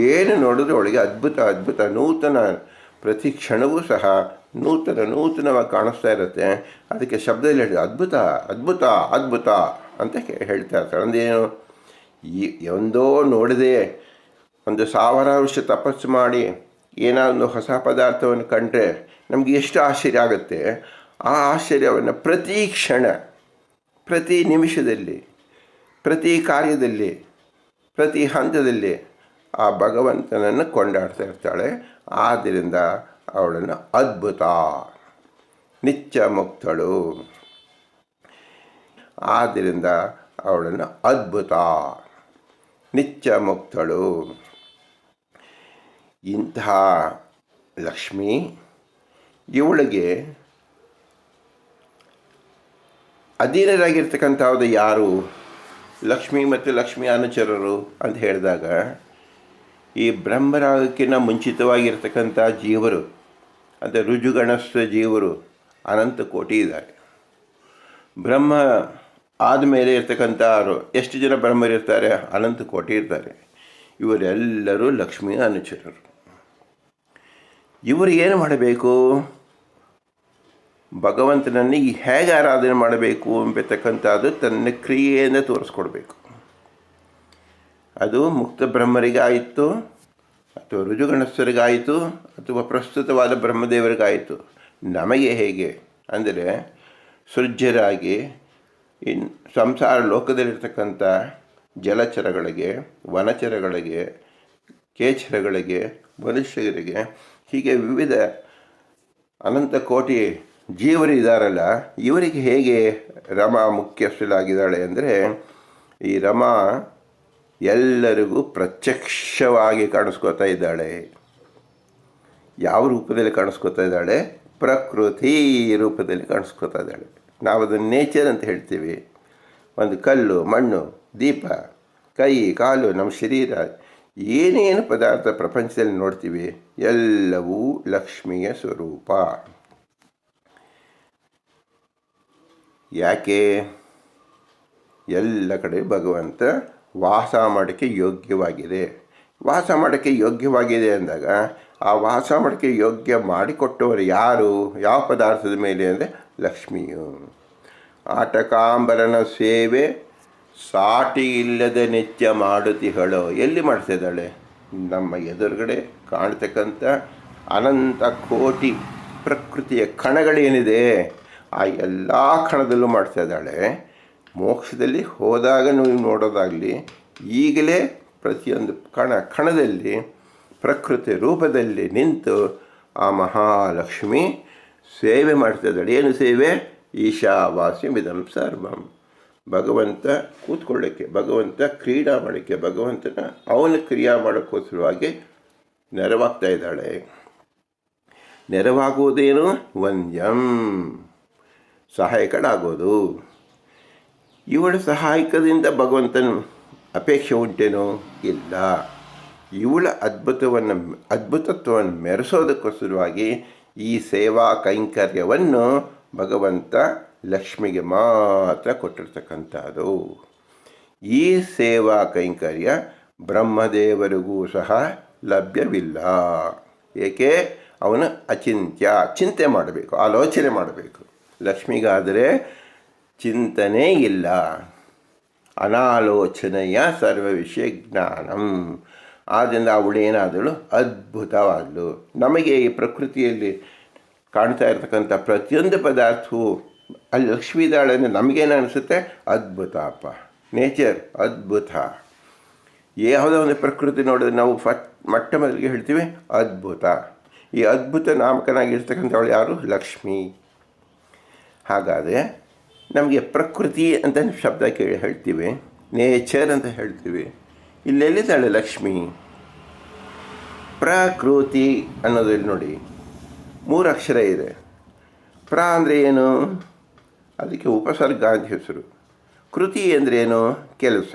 ಏನು ನೋಡಿದ್ರೆ ಅವಳಿಗೆ ಅದ್ಭುತ ಅದ್ಭುತ, ನೂತನ, ಪ್ರತಿ ಕ್ಷಣವೂ ಸಹ ನೂತನವಾಗಿ ಕಾಣಿಸ್ತಾ ಇರುತ್ತೆ. ಅದಕ್ಕೆ ಶಬ್ದದಲ್ಲಿ ಹೇಳಿದೆ ಅದ್ಭುತ ಅದ್ಭುತ ಅದ್ಭುತ ಅಂತ ಹೇಳ್ತಾ ಇರ್ತಾಳೆ. ಅಂದೇನು? ಒಂದೋ ನೋಡದೆ 1000 ವರ್ಷ ತಪಸ್ಸು ಮಾಡಿ ಏನಾದರೂ ಹೊಸ ಪದಾರ್ಥವನ್ನು ಕಂಡ್ರೆ ನಮಗೆ ಎಷ್ಟು ಆಶ್ಚರ್ಯ ಆಗುತ್ತೆ. ಆ ಆಶ್ಚರ್ಯವನ್ನು ಪ್ರತಿ ಕ್ಷಣ, ಪ್ರತಿ ನಿಮಿಷದಲ್ಲಿ, ಪ್ರತಿ ಕಾರ್ಯದಲ್ಲಿ, ಪ್ರತಿ ಹಂತದಲ್ಲಿ ಆ ಭಗವಂತನನ್ನು ಕೊಂಡಾಡ್ತಾ ಇರ್ತಾಳೆ. ಆದ್ದರಿಂದ ಅವಳನ್ನು ಅದ್ಭುತ, ನಿತ್ಯ ಮುಕ್ತಳು. ಆದ್ದರಿಂದ ಅವಳನ್ನು ಅದ್ಭುತ, ನಿತ್ಯ ಮುಕ್ತಳು. ಇಂತಹ ಲಕ್ಷ್ಮಿ, ಇವಳಿಗೆ ಅಧೀನರಾಗಿರ್ತಕ್ಕಂಥದ್ದು ಯಾರು? ಲಕ್ಷ್ಮಿ ಮತ್ತು ಲಕ್ಷ್ಮಿ ಅನುಚರರು ಅಂತ ಹೇಳಿದಾಗ, ಈ ಬ್ರಹ್ಮರಾಗಕ್ಕಿಂತ ಮುಂಚಿತವಾಗಿರ್ತಕ್ಕಂಥ ಜೀವರು ಅಂದರೆ ಋಜುಗಣಸ್ಥ ಜೀವರು ಅನಂತ ಕೋಟಿ ಇದ್ದಾರೆ. ಬ್ರಹ್ಮ ಆದಮೇಲೆ ಇರ್ತಕ್ಕಂಥವರು ಎಷ್ಟು ಜನ ಬ್ರಹ್ಮರಿರ್ತಾರೆ? ಅನಂತ ಕೋಟಿ ಇರ್ತಾರೆ. ಇವರೆಲ್ಲರೂ ಲಕ್ಷ್ಮಿ ಅನುಚರರು. ಇವರು ಏನು ಮಾಡಬೇಕು? ಭಗವಂತನನ್ನು ಹೇಗೆ ಆರಾಧನೆ ಮಾಡಬೇಕು ಎಂಬತಕ್ಕಂಥದ್ದು ತನ್ನ ಕ್ರಿಯೆಯಿಂದ ತೋರಿಸ್ಕೊಡ್ಬೇಕು. ಅದು ಮುಕ್ತ ಬ್ರಹ್ಮರಿಗಾಯಿತು, ಅಥವಾ ಋಜುಗಣಸ್ಥರಿಗಾಯಿತು, ಅಥವಾ ಪ್ರಸ್ತುತವಾದ ಬ್ರಹ್ಮದೇವರಿಗಾಯಿತು. ನಮಗೆ ಹೇಗೆ ಅಂದರೆ, ಸೃಜ್ಯರಾಗಿ ಸಂಸಾರ ಲೋಕದಲ್ಲಿರ್ತಕ್ಕಂಥ ಜಲಚರಗಳಿಗೆ, ವನಚರಗಳಿಗೆ, ಕೇಚರಗಳಿಗೆ, ಮನುಷ್ಯರಿಗೆ, ಹೀಗೆ ವಿವಿಧ ಅನಂತ ಕೋಟಿ ಜೀವರು ಇದ್ದಾರಲ್ಲ, ಇವರಿಗೆ ಹೇಗೆ ರಮಾ ಮುಖ್ಯಸ್ಥಳಾಗಿದ್ದಾಳೆ ಅಂದರೆ, ಈ ರಮಾ ಎಲ್ಲರಿಗೂ ಪ್ರತ್ಯಕ್ಷವಾಗಿ ಕಾಣಿಸ್ಕೋತಾ ಇದ್ದಾಳೆ. ಯಾವ ರೂಪದಲ್ಲಿ ಕಾಣಿಸ್ಕೋತಾ ಇದ್ದಾಳೆ? ಪ್ರಕೃತಿ ರೂಪದಲ್ಲಿ ಕಾಣಿಸ್ಕೋತಾ ಇದ್ದಾಳೆ. ನಾವು ಅದನ್ನು ನೇಚರ್ ಅಂತ ಹೇಳ್ತೀವಿ. ಒಂದು ಕಲ್ಲು, ಮಣ್ಣು, ದೀಪ, ಕೈ, ಕಾಲು, ನಮ್ಮ ಶರೀರ, ಏನೇನು ಪದಾರ್ಥ ಪ್ರಪಂಚದಲ್ಲಿ ನೋಡ್ತೀವಿ ಎಲ್ಲವೂ ಲಕ್ಷ್ಮಿಯ ಸ್ವರೂಪ. ಯಾಕೆ? ಎಲ್ಲ ಕಡೆ ಭಗವಂತ ವಾಸ ಮಾಡೋಕ್ಕೆ ಯೋಗ್ಯವಾಗಿದೆ. ವಾಸ ಮಾಡೋಕ್ಕೆ ಯೋಗ್ಯವಾಗಿದೆ ಅಂದಾಗ ಆ ವಾಸ ಮಾಡೋಕ್ಕೆ ಯೋಗ್ಯ ಮಾಡಿಕೊಟ್ಟವರು ಯಾರು? ಯಾವ ಪದಾರ್ಥದ ಮೇಲೆ ಅಂದರೆ ಲಕ್ಷ್ಮಿಯು. ಆಟಕಾಂಬರನ ಸೇವೆ ಸಾಟಿ ಇಲ್ಲದೆ ನಿತ್ಯ ಮಾಡುತ್ತಿಹಳು. ಎಲ್ಲಿ ಮಾಡ್ತಿದ್ದಾಳೆ? ನಮ್ಮ ಎದುರುಗಡೆ ಕಾಣ್ತಕ್ಕಂಥ ಅನಂತ ಕೋಟಿ ಪ್ರಕೃತಿಯ ಕಣಗಳೇನಿದೆ ಆ ಎಲ್ಲ ಕಣದಲ್ಲೂ ಮಾಡ್ತಾ ಇದ್ದಾಳೆ. ಮೋಕ್ಷದಲ್ಲಿ ಹೋದಾಗ ನೀವು ನೋಡೋದಾಗಲಿ, ಈಗಲೇ ಪ್ರತಿಯೊಂದು ಕಣದಲ್ಲಿ ಪ್ರಕೃತಿ ರೂಪದಲ್ಲಿ ನಿಂತು ಆ ಮಹಾಲಕ್ಷ್ಮಿ ಸೇವೆ ಮಾಡ್ತಾಯಿದ್ದಾಳೆ. ಏನು ಸೇವೆ? ಈಶಾವಾಸ್ಯಮಿದಂ ಸರ್ವಂ. ಭಗವಂತ ಕೂತ್ಕೊಳ್ಳೋಕ್ಕೆ, ಭಗವಂತ ಕ್ರೀಡಾ ಮಾಡೋಕ್ಕೆ, ಭಗವಂತನ ಅವನ ಕ್ರಿಯಾ ಮಾಡೋಕ್ಕೋಸ್ಕರವಾಗಿ ನೆರವಾಗ್ತಾ ಇದ್ದಾಳೆ. ನೆರವಾಗುವುದೇನು? ವಂದ್ಯಂ, ಸಹಾಯಕಳಾಗೋದು. ಇವಳ ಸಹಾಯಕದಿಂದ ಭಗವಂತನ ಅಪೇಕ್ಷೆ ಉಂಟೇನೋ? ಇಲ್ಲ. ಇವಳ ಅದ್ಭುತತ್ವವನ್ನು ಮೆರೆಸೋದಕ್ಕೋಸ್ಕರವಾಗಿ ಈ ಸೇವಾ ಕೈಂಕರ್ಯವನ್ನು ಭಗವಂತ ಲಕ್ಷ್ಮಿಗೆ ಮಾತ್ರ ಕೊಟ್ಟಿರ್ತಕ್ಕಂಥದ್ದು. ಈ ಸೇವಾ ಕೈಂಕರ್ಯ ಬ್ರಹ್ಮದೇವರಿಗೂ ಸಹ ಲಭ್ಯವಿಲ್ಲ. ಏಕೆ? ಅವನು ಅಚಿಂತ್ಯ, ಚಿಂತೆ ಮಾಡಬೇಕು, ಆಲೋಚನೆ ಮಾಡಬೇಕು. ಲಕ್ಷ್ಮಿಗಾದರೆ ಚಿಂತನೆ ಇಲ್ಲ. ಅನಾಲೋಚನೆಯ ಸರ್ವ ವಿಷಯ ಜ್ಞಾನಂ. ಆದ್ದರಿಂದ ಅವಳೇನಾದಳು? ಅದ್ಭುತವಾದಳು. ನಮಗೆ ಈ ಪ್ರಕೃತಿಯಲ್ಲಿ ಕಾಣ್ತಾ ಇರ್ತಕ್ಕಂಥ ಪ್ರತಿಯೊಂದು ಪದಾರ್ಥವು ಅಲ್ಲಿ ಲಕ್ಷ್ಮೀ ಇದ್ದಾಳೆ ಅಂದರೆ ನಮಗೇನು ಅನಿಸುತ್ತೆ? ಅದ್ಭುತಪ್ಪ, ನೇಚರ್ ಅದ್ಭುತ. ಯಾವುದೋ ಒಂದು ಪ್ರಕೃತಿ ನೋಡಿದ್ರೆ ನಾವು ಮೊಟ್ಟ ಮೊದಲಿಗೆ ಹೇಳ್ತೀವಿ ಅದ್ಭುತ. ಈ ಅದ್ಭುತ ನಾಮಕನಾಗಿರ್ತಕ್ಕಂಥವಳು ಯಾರು? ಲಕ್ಷ್ಮಿ. ಹಾಗಾದರೆ ನಮಗೆ ಪ್ರಕೃತಿ ಅಂತ ಶಬ್ದ ಹೇಳ್ತೀವಿ, ನೇಚರ್ ಅಂತ ಹೇಳ್ತೀವಿ. ಇಲ್ಲೆಲ್ಲಿದ್ದಾಳೆ ಲಕ್ಷ್ಮಿ? ಪ್ರಕೃತಿ ಅನ್ನೋದ್ರಲ್ಲಿ ನೋಡಿ 3 ಅಕ್ಷರ ಇದೆ. ಪ್ರ ಅಂದರೆ ಏನು? ಅದಕ್ಕೆ ಉಪಸರ್ಗ ಅಂತ ಹೆಸರು. ಕೃತಿ ಅಂದರೆ ಏನು? ಕೆಲಸ.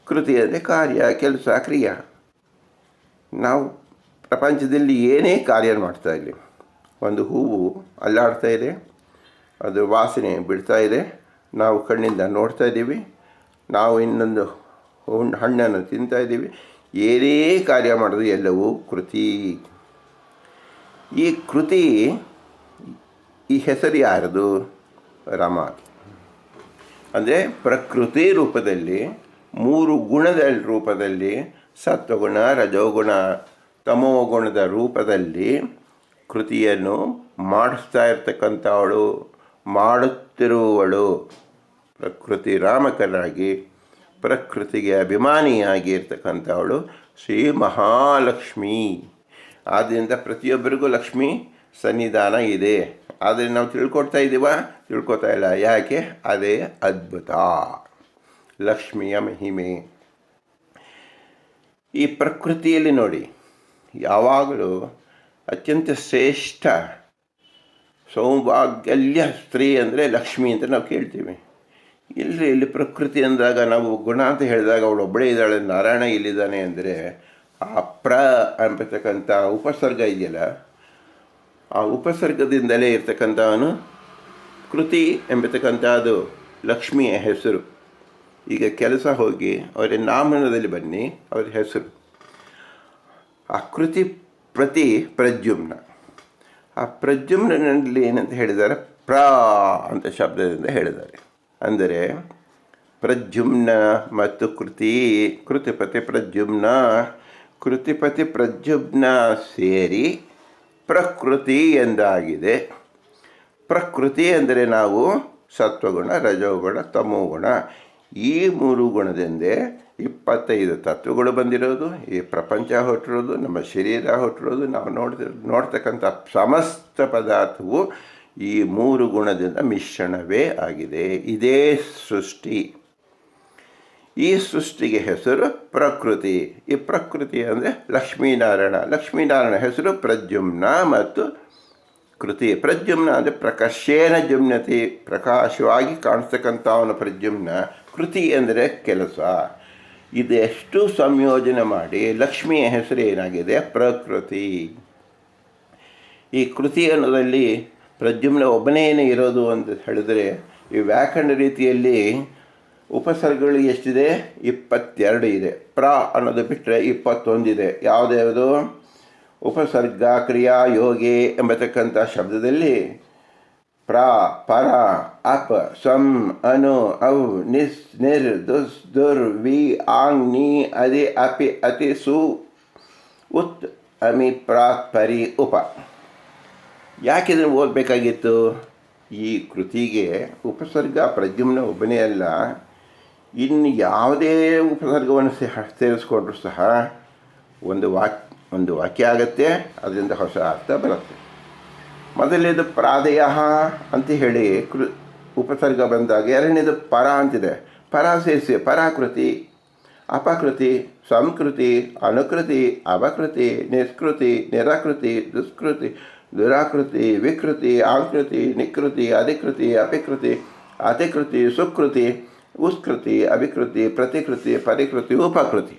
ಕೃತಿ ಅಂದರೆ ಕಾರ್ಯ, ಕೆಲಸ, ಕ್ರಿಯಾ. ನಾವು ಪ್ರಪಂಚದಲ್ಲಿ ಏನೇ ಕಾರ್ಯ ಮಾಡ್ತಾ ಇಲ್ಲಿ, ಒಂದು ಹೂವು ಅಲ್ಲಾಡ್ತಾ ಇದೆ, ಅದು ವಾಸನೆ ಬಿಡ್ತಾ ಇದೆ, ನಾವು ಕಣ್ಣಿಂದ ನೋಡ್ತಾ ಇದ್ದೀವಿ, ನಾವು ಇನ್ನೊಂದು ಹಣ್ಣನ್ನು ತಿಂತಾ ಇದ್ದೀವಿ. ಏನೇ ಕಾರ್ಯ ಮಾಡೋದು ಎಲ್ಲವೂ ಕೃತಿ. ಈ ಕೃತಿ, ಈ ಹೆಸರು ಯಾರದು? ರಮ. ಅಂದರೆ ಪ್ರಕೃತಿ ರೂಪದಲ್ಲಿ 3 ಗುಣದ ರೂಪದಲ್ಲಿ, ಸತ್ವಗುಣ, ರಜೋಗುಣ, ತಮೋಗುಣದ ರೂಪದಲ್ಲಿ ಕೃತಿಯನ್ನು ಮಾಡಿಸ್ತಾ ಇರ್ತಕ್ಕಂಥವಳು, ಮಾಡುತ್ತಿರುವವಳು ಪ್ರಕೃತಿ ರಾಮಕನಾಗಿ, ಪ್ರಕೃತಿಗೆ ಅಭಿಮಾನಿಯಾಗಿ ಇರ್ತಕ್ಕಂಥವಳು ಶ್ರೀ ಮಹಾಲಕ್ಷ್ಮಿ. ಆದ್ದರಿಂದ ಪ್ರತಿಯೊಬ್ಬರಿಗೂ ಲಕ್ಷ್ಮಿ ಸನ್ನಿಧಾನ ಇದೆ. ಆದರೆ ನಾವು ತಿಳ್ಕೊಳ್ತಾ ಇದ್ದೀವ? ತಿಳ್ಕೊತಾ ಇಲ್ಲ. ಯಾಕೆ? ಅದೇ ಅದ್ಭುತ, ಲಕ್ಷ್ಮಿಯ ಮಹಿಮೆ. ಈ ಪ್ರಕೃತಿಯಲ್ಲಿ ನೋಡಿ, ಯಾವಾಗಲೂ ಅತ್ಯಂತ ಶ್ರೇಷ್ಠ ಸೌಭಾಗ್ಯಲ್ಯ ಸ್ತ್ರೀ ಅಂದರೆ ಲಕ್ಷ್ಮಿ ಅಂತ ನಾವು ಕೇಳ್ತೀವಿ. ಇಲ್ಲಿ ಪ್ರಕೃತಿ ಅಂದಾಗ ನಾವು ಗುಣ ಅಂತ ಹೇಳಿದಾಗ ಅವಳು ಒಬ್ಬಳೇ ಇದ್ದಾಳೆ, ನಾರಾಯಣ ಇಲ್ಲಿದ್ದಾನೆ ಅಂದರೆ ಆ ಅಂತಕ್ಕಂಥ ಉಪಸರ್ಗ ಇದೆಯಲ್ಲ, ಆ ಉಪಸರ್ಗದಿಂದಲೇ ಇರ್ತಕ್ಕಂಥವನು ಕೃತಿ ಎಂಬತಕ್ಕಂಥದ್ದು ಲಕ್ಷ್ಮಿಯ ಹೆಸರು. ಈಗ ಕೆಲಸ ಹೋಗಿ ಅವರ ನಾಮನದಲ್ಲಿ ಬನ್ನಿ, ಅವರ ಹೆಸರು. ಆ ಕೃತಿ ಪ್ರತಿ ಪ್ರದ್ಯುಮ್ನ. ಆ ಪ್ರದ್ಯುಮ್ನಲ್ಲಿ ಏನಂತ ಹೇಳಿದ್ದಾರೆ? ಅಂತ ಶಬ್ದದಿಂದ ಹೇಳಿದ್ದಾರೆ. ಅಂದರೆ ಪ್ರದ್ಯುಮ್ನ ಮತ್ತು ಕೃತಿಪತಿ ಪ್ರದ್ಯುಮ್ನ, ಕೃತಿಪತಿ ಪ್ರದ್ಯುಮ್ನ ಸೇರಿ ಪ್ರಕೃತಿ ಎಂದಾಗಿದೆ. ಪ್ರಕೃತಿ ಅಂದರೆ ನಾವು ಸತ್ವಗುಣ, ರಜೋಗುಣ, ತಮೋಗುಣ, ಈ 3 ಗುಣದಿಂದೇ 25 ತತ್ವಗಳು ಬಂದಿರೋದು, ಈ ಪ್ರಪಂಚ ಹುಟ್ಟಿರೋದು, ನಮ್ಮ ಶರೀರ ಹುಟ್ಟಿರೋದು, ನಾವು ನೋಡ್ತಕ್ಕಂಥ ಸಮಸ್ತ ಪದಾರ್ಥವು ಈ 3 ಗುಣದಿಂದ ಮಿಶ್ರಣವೇ ಆಗಿದೆ. ಇದೇ ಸೃಷ್ಟಿ. ಈ ಸೃಷ್ಟಿಗೆ ಹೆಸರು ಪ್ರಕೃತಿ. ಈ ಪ್ರಕೃತಿ ಅಂದರೆ ಲಕ್ಷ್ಮೀನಾರಾಯಣ. ಲಕ್ಷ್ಮೀನಾರಾಯಣ ಹೆಸರು ಪ್ರದ್ಯುಮ್ನ ಮತ್ತು ಕೃತಿ. ಪ್ರದ್ಯುಮ್ನ ಅಂದರೆ ಪ್ರಕಾಶೇನ ಜುಮ್ನತಿ, ಪ್ರಕಾಶವಾಗಿ ಕಾಣಿಸ್ತಕ್ಕಂಥವನ ಪ್ರದ್ಯುಮ್ನ. ಕೃತಿ ಅಂದರೆ ಕೆಲಸ. ಇದೆಷ್ಟು ಸಂಯೋಜನೆ ಮಾಡಿ ಲಕ್ಷ್ಮಿಯ ಹೆಸರು ಏನಾಗಿದೆ? ಪ್ರಕೃತಿ. ಈ ಕೃತಿ ಅನ್ನೋದಲ್ಲಿ ಪ್ರದ್ಯುಮ್ನ ಒಬ್ಬನೇ ಇರೋದು ಅಂತ ಹೇಳಿದ್ರೆ, ಈ ವ್ಯಾಕರಣ ರೀತಿಯಲ್ಲಿ ಉಪಸರ್ಗಗಳು ಎಷ್ಟಿದೆ? 22 ಇದೆ. ಪ್ರ ಅನ್ನೋದು ಬಿಟ್ಟರೆ 21 ಇದೆ. ಯಾವುದ್ಯಾವುದು? ಉಪಸರ್ಗ ಕ್ರಿಯಾ ಯೋಗಿ ಎಂಬತಕ್ಕಂಥ ಶಬ್ದದಲ್ಲಿ ಪ್ರ, ಪರ, ಅಪ್, ಸಂ, ಅನು, ಔ, ನಿಸ್, ನಿರ್, ದುಸ್, ದುರ್, ವಿ, ಆಂಗ್, ನೀ, ಅದಿ, ಅಪಿ, ಅತಿ, ಸು, ಉತ್, ಅಮಿ, ಪ್ರಾತ್, ಪರಿ, ಉಪ. ಯಾಕೆ ಇದನ್ನು ಓದಬೇಕಾಗಿತ್ತು? ಈ ಕೃತಿಗೆ ಉಪಸರ್ಗ ಪ್ರದ್ಯುಮ್ನ ಒಬ್ಬನೇ ಅಲ್ಲ, ಇನ್ನು ಯಾವುದೇ ಉಪಸರ್ಗವನ್ನು ಸೇರಿಸ್ಕೊಂಡ್ರೂ ಸಹ ಒಂದು ವಾಕ್ಯ ಆಗುತ್ತೆ, ಅದರಿಂದ ಹೊಸ ಅರ್ಥ ಬರುತ್ತೆ. ಮೊದಲನೇದು ಪ್ರಾದೇಯ ಅಂತ ಹೇಳಿ ಉಪಸರ್ಗ ಬಂದಾಗ, ಎರಡನೇದು ಪರ ಅಂತಿದೆ. ಪರ ಸೇರಿಸಿ ಪರಾಕೃತಿ, ಅಪಕೃತಿ, ಸಂಕೃತಿ, ಅನುಕೃತಿ, ಅವಕೃತಿ, ನಿಷ್ಕೃತಿ, ನಿರಾಕೃತಿ, ದುಷ್ಕೃತಿ, ದುರಾಕೃತಿ, ವಿಕೃತಿ, ಆಂಕೃತಿ, ನಿಕೃತಿ, ಅಧಿಕೃತಿ, ಅಪಿಕೃತಿ, ಅತಿಕೃತಿ, ಸುಕೃತಿ, ಉತ್ಕೃತಿ, ಅವಿಕೃತಿ, ಪ್ರತಿಕೃತಿ, ಪರಿಕೃತಿ, ಉಪಕೃತಿ.